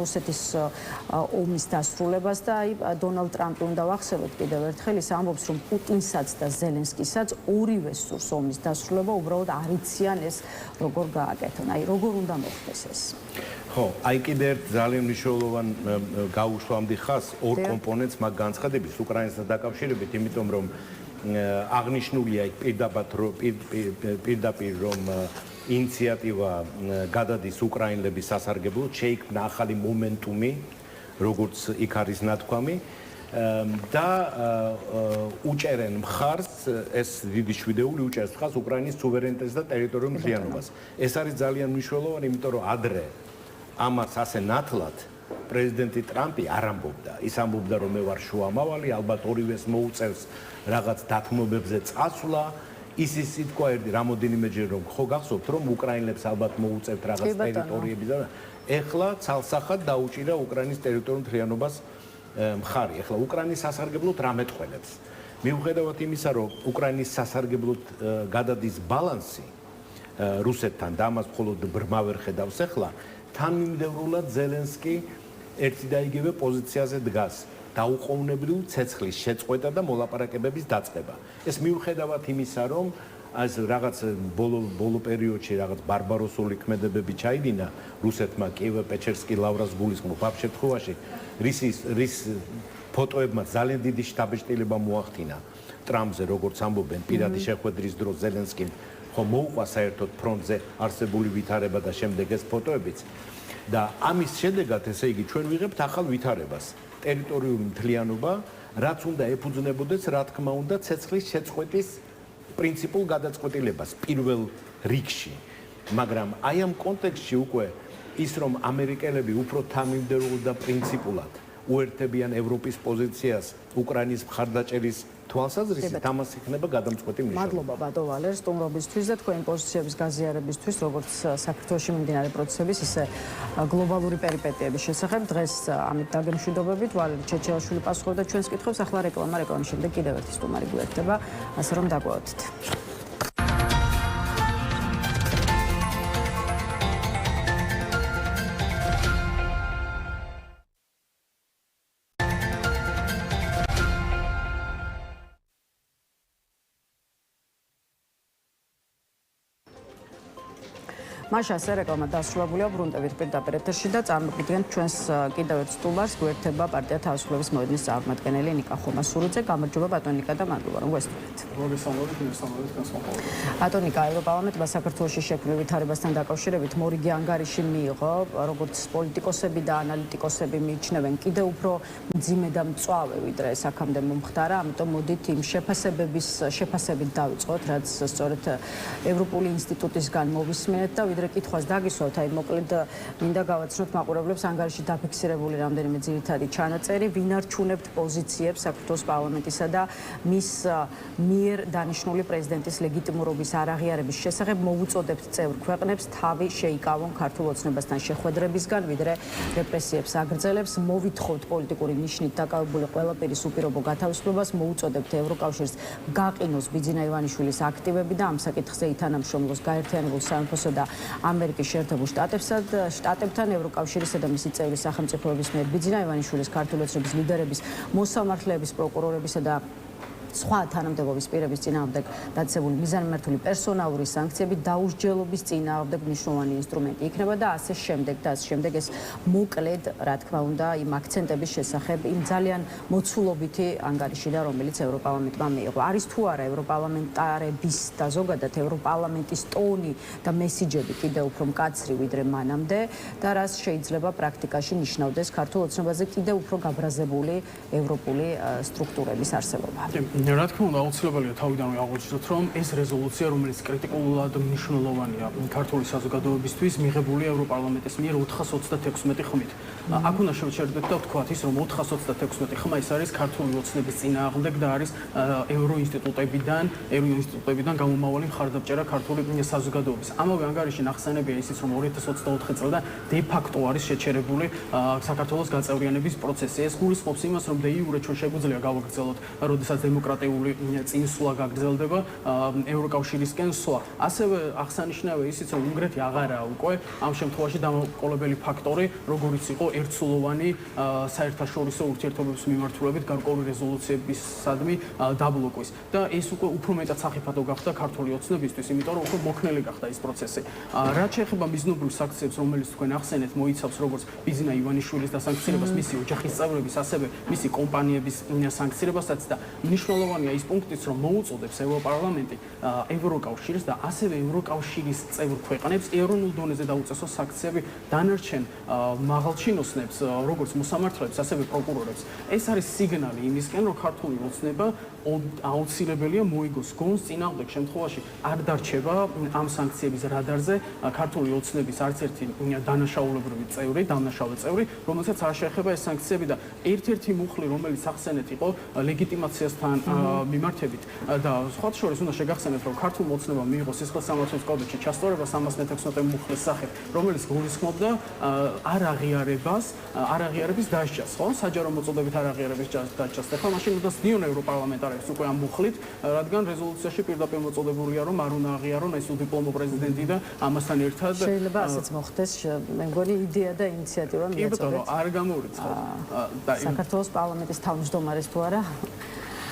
S1: რუსეთის ომის დასრულებას და აი დონალდ ტრამპი უნდა ვახსენოთ კიდევ ერთხელ ის ამბობს რომ პუტინსაც და ზელენსკისაც ორივე სურს ომის დასრულება, უბრალოდ არ იციან ეს როგორ გააკეთონ. აი როგორ უნდა მოხდეს ეს?
S2: ხო, აი კიდევ ერთ ძალიან მნიშვნელოვან გაუშვამდე ხას ორ კომპონენტს მაგ განცხადების უკრაინასთან დაკავშირებით, იმიტომ რომ აღნიშნულია პირდაპირ რომ ინიციატივა გადადის უკრაინელების სასარგებლოდ, შეიქმნა ახალი მომენტუმი, როგორც იქ არის ნათქვამი და უჭერენ მხარს ეს დიდი შვიდეული უჭერს მხარს უკრაინის სუვერენიტეტს და ტერიტორიულ მთლიანობას. ეს არის ძალიან მნიშვნელოვანი, იმიტომ რომ ადრე ამას ასე ნათლად პრეზიდენტი ტრამპი არ ამბობდა. ის ამბობდა რომ მე ვარ შუამავალი, ალბათ ორივეს მოუწევს რაღაც დათმობებზე წასვლა. ის თქვა ერთი რამოდენიმეჯერ რომ ხო გახსოვთ რომ უკრაინელებს ალბათ მოუწევთ რაღაც ტერიტორიები და ეხლა ცალსახად დაუჭირა უკრაინის ტერიტორიულ მთლიანობას მხარი. ეხლა უკრაინის სასარგებლოდ რა მეტყველებს? მიუხედავად იმისა, რომ უკრაინის სასარგებლოდ გადადის ბალანსი რუსეთთან და ამას მხოლოდ ბრმა ვერ ხედავს ეხლა, თანმიმდევრულად ზელენსკი ერთი და იგივე პოზიციაზე დგას. დაუყოვნებლივ ცეცხლის შეწყვეტა და მოლაპარაკებების დაწყება. ეს მიუხედავად იმისა, რომ as რაღაც ბოლო პერიოდში რაღაც ბარბაროსული ქმედებები ჩაიდინა რუსეთმა კიევო-პეჩერსკი ლავრას გულისხმობ ამ შემთხვევაში რის ფოტოებმა ძალიან დიდი შთაბეჭდილება მოახდინა ტრამპზე, როგორც ამბობენ, პირადი შეხვედრის დროს ზელენსკიმ ხო მოუყვა საერთოდ ფრონტზე არსებული ვითარება და შემდეგ ეს ფოტოებიც და ამის შედეგად ესე იგი ჩვენ ვიღებთ ახალ ვითარებას. ტერიტორიული მთლიანობა, რაც უნდა ეფუძნებოდეს, რა თქმა უნდა, ცეცხლის შეწყვეტის პრინციპულ გადაწყვეტილებას პირველ რიგში. მაგრამ აი ამ კონტექსტში უკვე ის რომ ამერიკელები უფრო თანმიმდევრულად და პრინციპულად უერთებიან ევროპის პოზიციას უკრაინის მხარდაჭერის თვალსაზრისით, ამას იქნება გადამწყვეტი მნიშვნელობა.
S1: მადლობა ბატონ ვალერ სტუმრობისთვის და თქვენი პოზიციების გაზიარებისთვის, როგორც საქართველოში მიმდინარე პროცესების, ისე გლობალური პერიპეტიების შესახებ. დღეს ამით დაგემშვიდობებით, ვალერი ჩეჩელაშვილი პასუხობდა ჩვენს კითხვებს. ახლა რეკლამის შემდეგ კიდევ ერთი სტუმარი გვერდება, ასე რომ დაგვაოდით. მაშა ასე რეკლამა დასრულებულია, ბრუნდებით პირდაპირ ეთერში და წარმოგიდგენთ ჩვენს კიდევ ერთ სტუმარს, გვერდება პარტია თავისუფლების მოედნის წარმომადგენელი ნიკა ხომასურიძე. გამარჯობა ბატონ ნიკა და მადლობა რომ გვესწრებით. ბატონ ნიკა, ევროპარლამენტმა საქართველოში შექმნილ ვითარებასთან დაკავშირებით მორიგი ანგარიში მიიღო, როგორც პოლიტიკოსები და ანალიტიკოსები მიიჩნევენ, კიდევ უფრო მძიმე და მწვავე ვიდრე აქამდე მომხდარა, ამიტომ მოდით იმ შეფასებით დავიწყოთ, რაც სწორედ ევროპული ინსტიტუტისგან მოვისმენთ და ვიდრე კითხვას დაგისვათ, აი მოკლედ მინდა გავაცნოთ მაყურებლებს ანგარიში დაფიქსირებული რამდენიმე ძირითადი ჩანაწერი, ვინ არჩუნებთ პოზიციებს საქართველოს პარლამენტისა და მის მიერ დანიშნული პრეზიდენტის ლეგიტიმურობის არაღიარების შესახებ მოუწოდებთ წევრ ქვეყნებს თავი შეიკავონ ქართულ ოცნებასთან შეხვედრებისგან, ვიდრე რეპრესიებს აგრძელებს, მოვითხოვთ პოლიტიკური ნიშნით დაკავებული ყველაფერის უპირობო გათავისუფლებას, მოუწოდებთ ევროკავშირს გაყინოს ბიძინა ივანიშვილის აქტივები და ამ საკითხზე ითანამშრომლოს გაერთიანებულ სამეფოსა და ამერიკის შეერთებულ შტატებთან ევროკავშირისა და მისი წევრი სახელმწიფოების მიერ ბიძინა ივანიშვილის ქართული ოცნების ლიდერების, მოსამართლეების, პროკურორებისა და სხვა თანამდებობის პირების წინააღმდეგ დაწესებული მიზანმიმართული პერსონალური სანქციები დაუსჯელობის წინააღმდეგ მნიშვნელოვანი ინსტრუმენტი იქნება და ასე შემდეგ ეს მოკლედ, რა თქმა უნდა, იმ აქცენტების შესახებ იმ ძალიან მოცულობითი ანგარიში და რომელიც ევროპარლამენტმა მიიღო. არის თუ არა ევროპარლამენტარების და ზოგადად ევროპარლამენტის ტონი და მესიჯები კიდევ უფრო მკაცრი ვიდრე მანამდე და რას შეიძლება პრაქტიკაში ნიშნავდეს ქართულ ოცნებაზე კიდევ უფრო გაბრაზებული ევროპული სტრუქტურების არსებობა.
S3: რა თქმა უნდა, აუცილებელია თავიდანვე აღოჩინოთ, რომ ეს რეზოლუცია, რომელიც კრიტიკულად მნიშვნელოვანია ქართული საზოგადოებისთვის, მიღებულია ევროპარლამენტის მიერ 426 ხმით. აქ უნდა შევჩერდეთ და ვთქვათ ის, რომ 426 ხმა ის არის ქართული ოცნების წინააღმდეგ და არის ევროინსტიტუტებიდან გამომავალი მხარდამჭერა ქართული საზოგადოების. ამავე ანგარიში ნახსენებია ისიც, რომ 2024 წლიდან de facto არის შეჩერებული საქართველოს გაწევრიანების პროცესი. ეს გულისხმობს იმას, რომ de jure ჩვენ შეგვიძლია გავაგრძელოთ, როდესაც დემოკრატიული წინსვლა გაგრძელდება ევროკავშირისკენ სვლა. ასევე აღსანიშნავია ისიც, რომ უნგრეთი აღარაა უკვე ამ შემთხვევაში დამოკიდებელი ფაქტორი, როგორიც იყო ერთსულოვანი საერთაშორისო ურთიერთობების მიმართულებით გარკვეული რეზოლუციებისადმი დაბლოკვის. და ეს უკვე უფრო მეტად სახიფათო გახდა ქართული ოცნებისთვის, იმიტომ რომ უკვე მოქნელი გახდა ეს პროცესი. რაც შეეხება მიზნობრივ საქციებს, რომელიც თქვენ ახსენეთ, მოიცავს როგორც ბიზნა ივანიშვილის დასანქცირებას, მისი ოჯახის წევრების, ასევე მისი კომპანიების სანქცირებასაც და მნიშვნელოვანია ის პუნქტიც, რომ მოუწოდებს ევროპარლამენტი ევროკავშირს და ასევე ევროკავშირის წევრ ქვეყნებს ეროვნულ დონეზე დაუწესო საქციები დანარჩენ მაღალჩინოსნებს, როგორც მოსამართლეებს, ასევე პროკურორებს. ეს არის სიგნალი იმისკენ, რომ ქართული ოცნება აუცილებელია მოიგოს გონს წინააღმდეგ შემთხვევაში არ დარჩება ამ სანქციების რადარზე ქართული ოცნების არც ერთი დანაშაულებრივი წევრი, რომელსაც არ შეეხება ეს სანქციები და ერთ-ერთი მუხლი, რომელიც ახსენეთ იყო ლეგიტიმაციასთან მიმართებით და სხვა შორის უნდა შეგახსენოთ, რომ ქართულმა ოცნებამ მიიღო სისხლის სამართლის კოდექსში ჩასწორება 316 მუხლის სახით, რომელიც გულისხმობდა არაღიარების დასჯას, ხო? საჯარო მოწოდებით არაღიარების დასჯას. ეხლა მაშინ უნდა სდიონ ევროპარლამენტარებს უკვე ამ მუხლით, რადგან რეზოლუციაში პირდაპირ მოწოდებულია, რომ არ უნდა აღიარონ ეს უდიპლომო პრეზიდენტი და ამასთან ერთად
S1: შეიძლება ასეც მოხდეს, მე მგონი იდეა და ინიციატივა მიეწოდეთ.
S3: არ გამოვრიცხავ.
S1: საქართველოს პარლამენტის თავმჯდომარეს თუ არა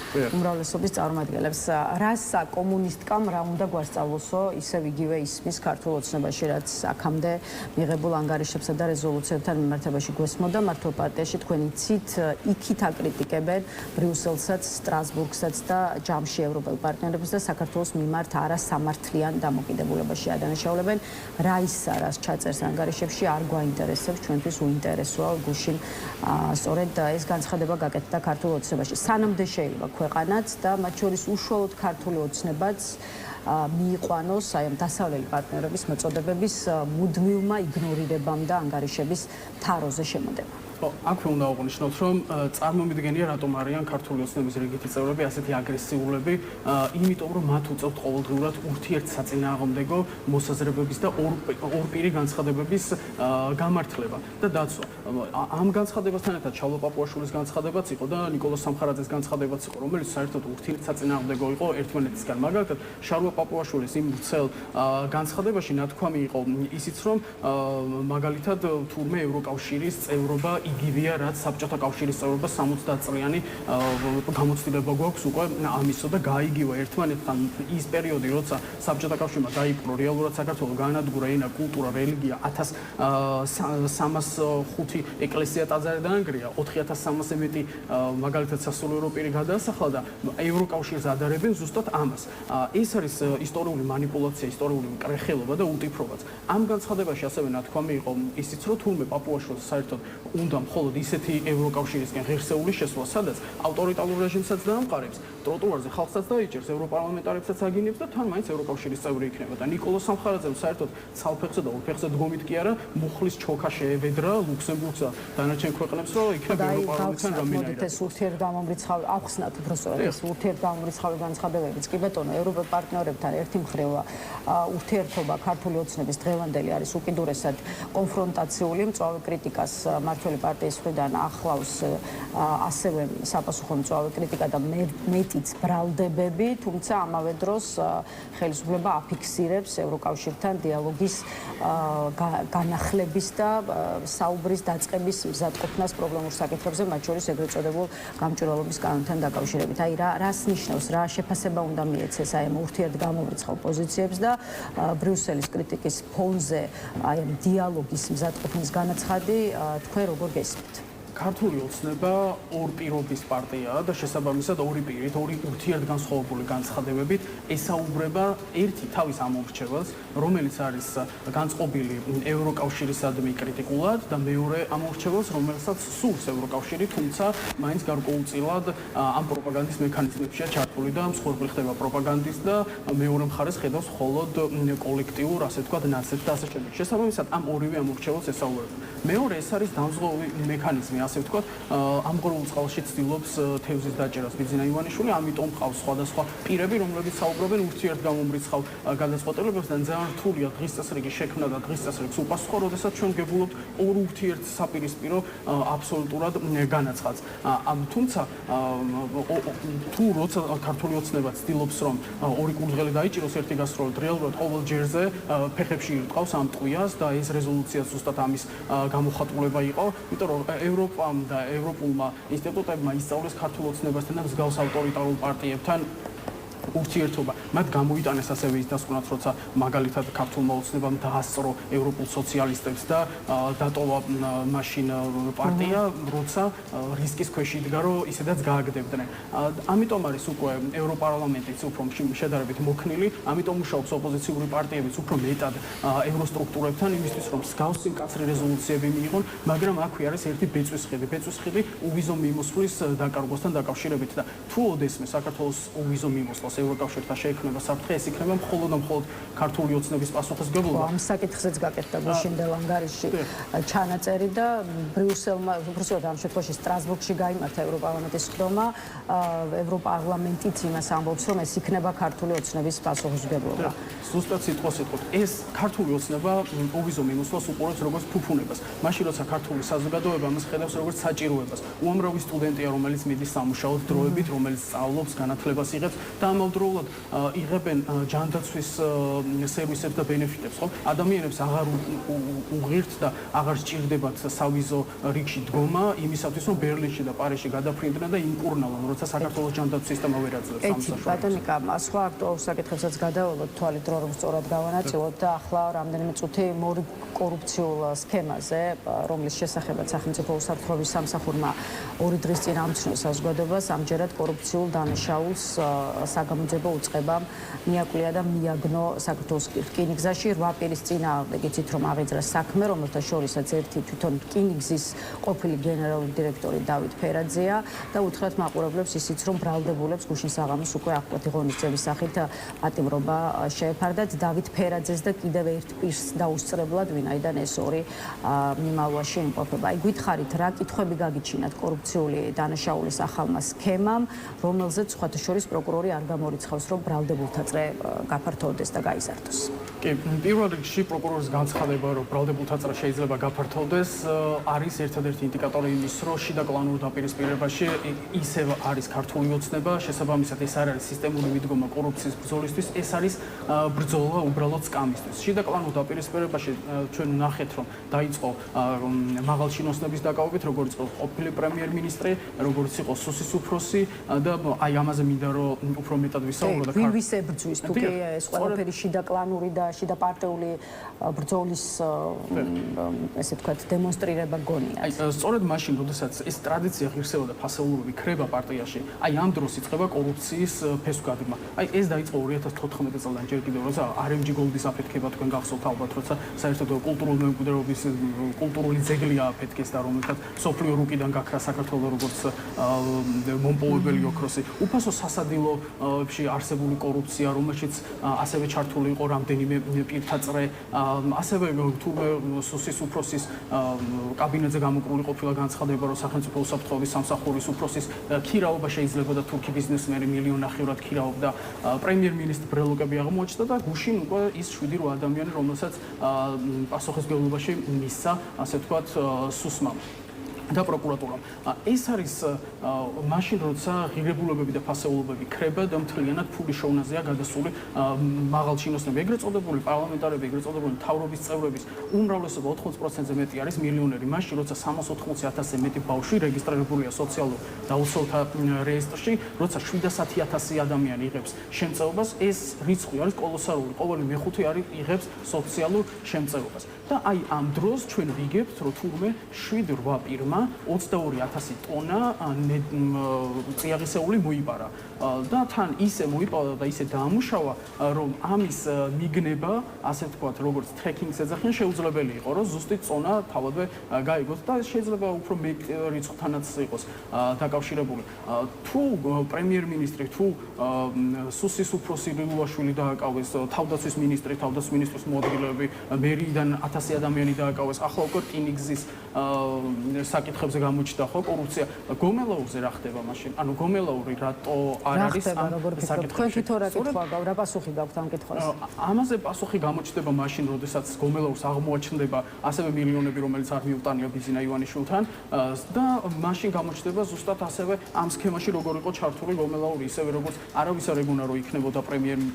S1: უმრავლესობის წარმომადგენლებს. რას კომუნისტკამ რა უნდა გვასწავლოსო, ისევ იგივე ისმის ქართულ ოცნებაში, რაც აქამდე მიღებულ ანგარიშებსა და რეზოლუციებთან მიმართებაში გვესმოდა მართლ პარტიაში, თქვენ იცით, იქით აკრიტიკებენ ბრიუსელსაც, სტრასბურგსაც და ჯამში ევროპელ პარტნიორებს და საქართველოს მიმართ არასამართლიან დამოკიდებულებაში ადანაშაულებენ. რა ისა, რას ჩაწერს ანგარიშებში, არ გვაინტერესებს, ჩვენთვის უინტერესოა გუშინ სწორედ ეს განცხადება გაკეთდა ქართულ ოცნებაში. სანამდე შეიძლება ქვეყანაც და მათ შორის უშუალოდ ქართული ოცნებაც მიიყვანოს აი ამ დასავლელი პარტნიორების მოწოდებების მუდმივმა იგნორირებამ და ანგარიშების თაროზე შემოდება.
S3: აქვე უნდა აღვნიშნოთ, რომ წარმომიდგენია რატომ არიან ქართული ოცნების რიგითი წევრები ასეთი აგრესიულები, იმიტომ რომ მათ უწევთ ყოველდღიურად ურთიერთსაწინააღმდეგო მოსაზრებების და ორპირი განცხადებების გამართლება და დაცვა. ამ განცხადებასთან ერთად ჩავლო პაპუაშვილის განცხადებაც იყო და ნიკოლოზ სამხარაძეს განცხადებაც იყო, რომელიც საერთოდ ურთიერთსაწინააღმდეგო იყო ერთმანეთისგან. მაგალითად, შარლო პაპუაშვილის იმ ვრცელ განცხადებაში ნათქვამი იყო ისიც, რომ მაგალითად თურმე ევროკავშირის წევრობა იგივეა, რაც საბჭოთა კავშირის წევრობა 70 წლიანი გამოცდილება გვაქვს უკვე ამისო და გაიგივა ერთმანეთთან ის პერიოდი, როცა საბჭოთა კავშირმა დაიპყრო რეალურად საქართველოს, განადგურა ენა, კულტურა, რელიგია, 1305 ეკლესია ტაძარი დაანგრია, 4300-ზე მეტი მაგალითად სასულიერო პირი გადაასახლა და ევროკავშირს ადარებენ ზუსტად ამას. ეს არის ისტორიული манипуляция, ისტორიული კრეხელობა და უტიფრობაც. ამ განცხადებაში ასევე ნათქვამი იყო ისიც, რომ თურმე პაპუაშვილს საერთოდ უნდა მხოლოდ ისეთი ევროკავშირისკენ ღირსეული შესვლა, სადაც ავტორიტარულ რეჟიმსაც დაამყარებს, ტროტუარზე ხალხსაც დაიჭერს, ევროპარლამენტარებსაც აგინებს და თან მაინც ევროკავშირის წევრი იქნება. და ნიკოლოზ სამხარაძემ საერთოდ ცალფეხზე და ორფეხზე დგომით კი არა, მუხლის ჩოქა შეევედრა ლუქსემბურგს და დანარჩენ ქვეყნებს, რომ იქნება ევროპარლამენტთან რამენაირად.
S1: ეს ურთიერთგამომრიცხავი ახსნათ უბრალოდ ეს ურთიერთგამომრიცხავი განცხადებებიც კი ბატონო, ევროპელ პარტნიორებთან ერთი მხრივ ურთიერთობა ქართული ოცნების დღევანდელი არის უკიდურესად კონფრონტაციული, მწვავე კრიტიკას მართველი პარტიის მხრიდან ახლავს ასევე საპასუხო მწვავე კრიტიკა და მეტიც ბრალდებები, თუმცა ამავე დროს ხელისუფლება აფიქსირებს ევროკავშირთან დიალოგის განახლების და საუბრის დაწყების მზადყოფნას პრობლემურ საკითხებზე, მათ შორის ეგრეთ წოდებულ გამჭვირვალობის კანონთან დაკავშირებით. აი რას ნიშნავს, რა შეფასება უნდა მიეცეს აი ამ ურთიერთგამომრიცხავ პოზიციებს და ბრიუსელის კრიტიკის ფონზე აი ამ დიალოგის მზადყოფნის განაცხადი თქვენ როგორ გესმით?
S3: ქართული ოცნება ორ პირობის პარტიაა და შესაბამისად ორი პირით, ორი ურთიერთგანსხვავებული განცხადებებით ესაუბრება ერთი თავის ამორჩეველს, რომელიც არის განწყობილი ევროკავშირისადმი კრიტიკულად და მეორე ამორჩეველს, რომელსაც სურს ევროკავშირი, თუმცა მაინც გარკვეულწილად ამ პროპაგანდის მექანიზმებშია ჩართული და მსხვერპლი ხდება პროპაგანდის და მეორე მხარეს ხედავს მხოლოდ კოლექტიურ, ასე ვთქვათ, ნაცვლად და ასე შემდეგ. შესაბამისად ამ ორივე ამორჩეველს ესაუბრება. მეორე ეს არის დამზღვევი მექანიზმი, ასე ვთქვათ, ამღრეულ წყალში ცდილობს თევზის დაჭერას ბიძინა ივანიშვილი, ამიტომ ყავს სხვადასხვა პირები, რომლებიც საუბრობენ ურთიერთგამომრიცხავ გადაწყვეტილებებს და ძალიან რთულია დღის წესრიგი შექმნა და დღის წესრიგს უპასუხო, როდესაც ჩვენ გებულობთ ორ ურთიერთსაპირისპირო აბსოლუტურად განაცხადს. თუმცა თუ როცა ქართული ოცნება ცდილობს რომ ორი კურდღელი დაიჭიროს ერთი გასროლით, რეალურად ყოველ ჯერზე ფეხებში ირტყავს ამ ტყვიას და ეს რეზოლუცია ზუსტად ამის გამოხატულება იყო, იმიტომ რომ ევროპამ და ევროპულმა ინსტიტუტებმა ისწავლეს ქართულ ოცნებასთან და მსგავს ავტორიტარულ პარტიებთან ურთიერთობა. მათ გამოიტანეს ასევე ის დასკვნაც, როცა მაგალითად ქართულმა ოცნებამ დაასწრო ევროპულ სოციალისტებს და დატოვა მაშინ პარტია, როცა რისკის ქვეშ იდგა, რომ ისედაც გააგდებდნენ. ამიტომ არის უკვე ევროპარლამენტიც უფრო შედარებით მოქნილი, ამიტომ მუშაობს ოპოზიციური პარტიებიც უფრო მეტად ევროსტრუქტურებთან იმისთვის, რომ მსგავსი მკაცრი რეზოლუციები მიიღონ, მაგრამ აქვე არის ერთი ბეწვის ხიდი უვიზო მიმოსვლის დაკარგვასთან დაკავშირებით და თუ ოდესმე საქართველოს უვიზო მიმოსვლას ევროკავშირთან შეექმნება საფრთხე, ეს იქნება მხოლოდ და მხოლოდ ქართული ოცნების პასუხისმგებლობა.
S1: ამ საკითხზეც გაკეთდა გუშინ ანგარიში ჩანაწერი და ბრიუსელმა, უბრალოდ ამ შემთხვევაში სტრასბურგში გაიმართა ევროპარლამენტის ხდომა, ევროპარლამენტიც იმას ამბობს, რომ ეს იქნება ქართული ოცნების პასუხისმგებლობა.
S3: ზუსტად სიტყვასიტყვით, ეს ქართული ოცნება უვიზო მიმოსვლას უყურებს როგორც ფუფუნებას. მაშინ როცა ქართული საზოგადოება მას ხედავს როგორც საჭიროებას. უამრავი სტუდენტია, რომელიც მიდის სამუშაოდ დროებით, რომელიც სწავლობს, განათლებას იღებს და ამავდროულად იღებენ ჯანდაცვის სერვისებს და ბენეფიტებს, ხო? ადამიანებს აღარ უღირთ და აღარ სჭირდებათ სავიზო რიგში დგომა იმისათვის, რომ ბერლინში და პარიზში გადაფრინდნენ და იმკურნალონ, როცა საქართველოს ჯანდაცვის სისტემა ვერ აძლევს ამ საშუალებას.
S1: ბატონიკა, სხვა აქტუალურ საკითხებსაც გადავალოთ თვალით რო რომ სწორად გავანაწილოთ და ახლა რამდენიმე წუთი კორუფციულ სქემაზე, რომლის შესახებაც სახელმწიფო უსაფრთხოების სამსახურმა ორი დღის წინ ამცნო საზოგადოებას, ამჯერად კორუფციულ დანაშაულს საგამოძიებო უწყებამ მიაკვია და მიაგნო საქართველოს რკინიგზაში 8 პირის წინააღმდეგ, იცით რომ აღიძრა საქმე, რომელთა შორისაც ერთი თვითონ რკინიგზის ყოფილი გენერალური დირექტორი დავით ფერაძეა და უთხრათ მაყურებლებს ისიც რომ ბრალდებულებს გუშინ საღამოს უკვე აღკვეთი ღონისძიების სახით პატიმრობა შეეფარდათ დავით ფერაძეს და კიდევ ერთ პირს დაუსწრებლად, ვინაიდან ეს ორი მიმალვაში იმყოფება. აი გითხარით, რა კითხვები გაგიჩინათ კორუფციული დანაშაულის ახალმა სქემამ, რომელზეც სხვათა შორის პროკურორი არ გამორიცხავს, რომ ბრალდებულთა წრე გაფართოვდეს და გაიზარდოს.
S3: კი, პირველ რიგში პროკურორის განცხადება, რომ ბრალდებულთა წრე შეიძლება გაფართოვდეს, არის ერთადერთი ინდიკატორი იმის, რომ შიდა კლანურ დაპირისპირებაში ისევ არის ქართული ოცნება, შესაბამისად ეს არ არის სისტემური მიდგომა კორუფციის ბრძოლისთვის, ეს არის ბრძოლა უბრალოდ სკამისთვის. შიდა კლანურ დაპირისპირებაში ჩვენ ვნახეთ, რომ დაიწყო მაღალჩინოსნების დაკავებით, როგორც იყო ყოფილი პრემიერ-მინისტრი, როგორც იყო სუსის უფროსი და აი ამაზე მინდა რომ უფრო მეტად ვისაუბრო და
S1: ვის ებრძვის თუ კი ეს ყველაფერი შიდა კლანური და შიდა პარტიული ბრძოლის ესე ვთქვათ დემონსტრირება გონია.
S3: აი სწორედ მაშინ, როდესაც ეს ტრადიცია ღირსევა და ფასეულობები ქრება პარტიაში, აი ამ დროს იწყება კორუფციის ფესვგადგმა. აი ეს დაიწყო 2014 წელიდან ჯერ კიდევ, როცა RMG Gold-ის აფეთქება თქვენ გახსოვთ ალბათ, როცა საერთოდ კულტურული მემკვიდრეობის კულტურული ძეგლი აფეთქეს და რომელთაც სოფლიო რუკიდან გაქრა საქართველოს როგორც მომპოვებელი ოქროსი. უფასო სასადილოებში არსებული კორუფცია, რომელშიც ასევე ჩართული იყო რამდენიმე პირთა წრე, ასევე თურმე სუსის უფროსის კაბინეტზე გამოკრული ყოფილა განცხადება, რომ სახელმწიფო უსაფრთხოების სამსახურის უფროსის ქირაობა შეიძლება და თურქი ბიზნესმენი მილიონნახევრად ქირაობდა, პრემიერ-მინისტრი ბრელოკები აღმოაჩნდა და გუშინ უკვე ის 7-8 ადამიანი, რომელსაც პასუხისმგებლობაში მისცა, ასე ვთქვათ, სუსმა და პროკურატურამ. ეს არის მაშინ, როცა ღირებულებები და ფასეულობები ქრება და მთლიანად ფულის შოვნაზეა გადასული მაღალჩინოსნები, ეგრეთ წოდებული პარლამენტარები, ეგრეთ წოდებული მთავრობის წევრების უმრავლესობა 80%-ზე მეტი არის მილიონერი. მაშინ, როცა 380,000-ზე მეტი ბავშვი რეგისტრირებულია სოციალურ დაუცველთა რეესტრში, როცა 710,000 ადამიანი იღებს შემწეობას, ეს რიცხვი არის კოლოსალური. ყოველი მეხუთე არის იღებს სოციალურ შემწეობას. და აი ამ დროს ჩვენ ვიგებთ, რომ თურმე 7-8 პირმა ჯარმა 22,000 ტონა წიაღისეული მოიპარა და თან ისე მოიპარა და ისე დაამუშავა, რომ ამის მიგნება, ასე ვთქვათ, როგორც ტრეკინგს ეძახიან, შეუძლებელი იყო, რომ ზუსტი წონა თავადვე გაიგოს და შეიძლება უფრო მეტ რიცხვთანაც იყოს დაკავშირებული. თუ პრემიერ-მინისტრი, თუ სუსის უფროსი რილუაშვილი დააკავეს, თავდაცვის მინისტრი, თავდაცვის მინისტრის მოადგილეები, მერიდან 1000 ადამიანი დააკავეს, ახლა უკვე რკინიგზის საკითხებზე გამოჩნდა ხო კორუფცია. გომელაურზე რა ხდება მაშინ? ანუ გომელაური რატო არ არის ამ
S1: საკითხებში? თქვენ რა კითხვა გაქვთ, რა პასუხი გაქვთ ამ კითხვას?
S3: ამაზე პასუხი გამოჩნდება მაშინ, როდესაც გომელაურს აღმოაჩნდება ასევე მილიონები, რომელიც არ მიუტანია ბიზინა ივანიშვილთან და მაშინ გამოჩნდება ზუსტად ასევე ამ სქემაში როგორ იყო ჩართული გომელაური, ისევე როგორც არავის არ ეგონა რომ იქნებოდა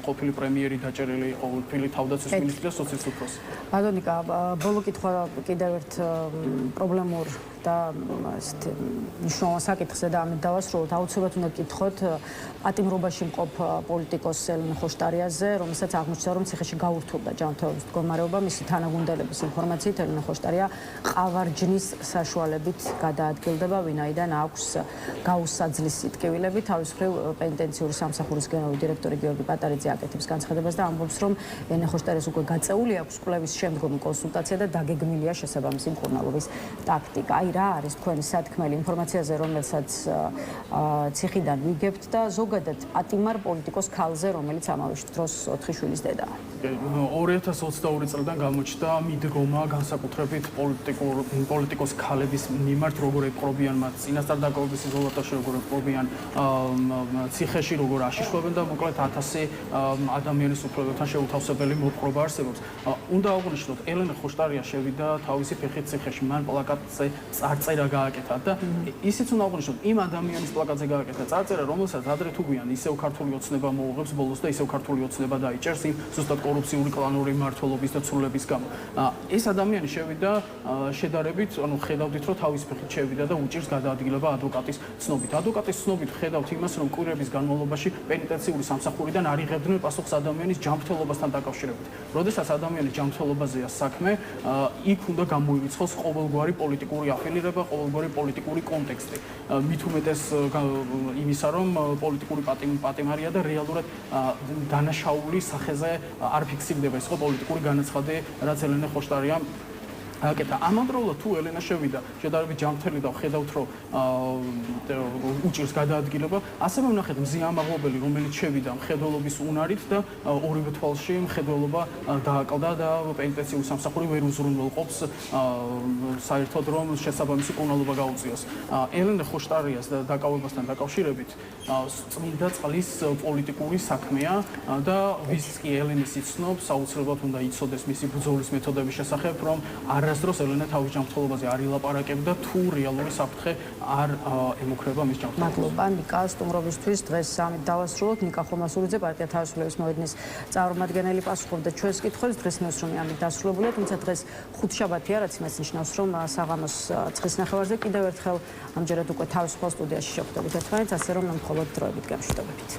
S3: ყოფილი პრემიერი დაჭერილი იყო ყოფილი თავდაცვის მინისტრი და სოციალისტ უფროსი.
S1: ბატონიკა, ბოლო კითხვა კიდევ ერთ პრობლემურ და ასეთ მნიშვნელოვან საკითხზე და ამით დავასრულოთ. აუცილებლად უნდა გკითხოთ პატიმრობაში მყოფ პოლიტიკოს ელენე ხოშტარიაზე, რომელსაც აღმოჩნდა, რომ ციხეში გაურთულდა ჯანმრთელობის მდგომარეობა. მისი თანაგუნდელების ინფორმაციით ელენე ხოშტარია ყავარჯნის საშუალებით გადაადგილდება, ვინაიდან აქვს გაუსაძლის სიტკივილები. თავის მხრივ პენიტენციური სამსახურის გენერალური დირექტორი გიორგი პატარიძე აკეთებს განცხადებას და ამბობს, რომ ელენე ხოშტარიას უკვე გაწეული აქვს კვლევის შემდგომი კონსულტაცია და დაგეგმილია შესაბამისი მკურნალობის ტაქტიკა. აი რა არის თქვენი სათქმელი ინფორმაციაზე, რომელსაც ციხიდან ვიგებთ და ზოგადად პატიმარ პოლიტიკოს ქალზე, რომელიც ამავე დროს 4 შვილის დედაა.
S3: 2022 წლიდან გამოჩნდა მიდგომა განსაკუთრებით პოლიტიკოს ქალების მიმართ, როგორ ეპყრობიან მათ წინასწარ დაკავების იზოლატორში, როგორ ეპყრობიან ციხეში, როგორ აშიშვლებენ და მოკლედ 1000 ადამიანის უფლებებთან შეუთავსებელი მოპყრობა არსებობს. უნდა აღვნიშნოთ, ელენე ხოშტარია შევიდა თავისი ფეხით ციხეში, მან პლაკატზე წარწერა გააკეთა და ისიც უნდა აღვნიშნოთ, იმ ადამიანის პლაკატზე გააკეთა წარწერა, რომელსაც ადრე თუ გვიან ისევ ქართული ოცნება მოუღებს ბოლოს და ისევ ქართული ოცნება დაიჭერს იმ ზუსტად კორუფციული კლანური მმართველობის და ცვლილების გამო. ეს ადამიანი შევიდა შედარებით, ანუ ხედავდით, რომ თავის ფეხით შევიდა და უჭირს გადაადგილება ადვოკატის ცნობით. ადვოკატის ცნობით ხედავთ იმას, რომ კვირების განმავლობაში პენიტენციური სამსახურიდან არ იღებდნენ პასუხს ადამიანის ჯანმრთელობასთან დაკავშირებით. როდესაც ადამიანის ჯანმრთელობაზეა საქმე, იქ უნდა გამოივიწყოს ყოველგვარი პოლიტიკური αφილირება, ყოველგვარი პოლიტიკური კონტექსტი. მით უმეტეს იმისა, რომ პოლიტიკური პატიმარია და რეალურად დანაშაული სახეზე არ ფიქსირდება ეს პოლიტიკური განაცხადი, რაც ელენე ხოშტარია აკეთა. ამავდროულად თუ ელენა შევიდა შედარებით ჯანმრთელი და ხედავთ, რომ უჭირს გადაადგილება, ასევე ვნახეთ მზიამაღლობელი, რომელიც შევიდა მხედველობის უნარით და ორივე თვალში მხედველობა დააკლდა და პენიტენციური სამსახური ვერ უზრუნველყოფს საერთოდ რომ შესაბამისი კურნალობა გაუწიოს. ელენე ხოშტარიას დაკავებასთან დაკავშირებით წმინდა წყლის პოლიტიკური საქმეა და ვინც კი ელენეს იცნობს, აუცილებლად უნდა იცოდეს მისი ბრძოლის მეთოდების შესახებ, რომ არასდროს ელენე თავის ჯანმრთელობაზე არ ილაპარაკებდა თუ რეალური საფრთხე არ ემუქრება მის ჯანმრთელობას.
S1: მადლობა ნიკა სტუმრობისთვის. დღეს ამით დავასრულოთ. ნიკა ხომასურიძე, პარტია თავისუფლების მოედნის წარმომადგენელი, პასუხობდა ჩვენს კითხვებს. დღეს ნესრომი ამით დასრულებულია, თუმცა დღეს ხუთშაბათია, რაც იმას ნიშნავს, რომ საღამოს ცხის ნახევარზე კიდევ ერთხელ ამჯერად უკვე თავისუფალ სტუდიაში შევხვდებით ერთმანეთს, ასე რომ მხოლოდ დროებით გამშვიდობებით.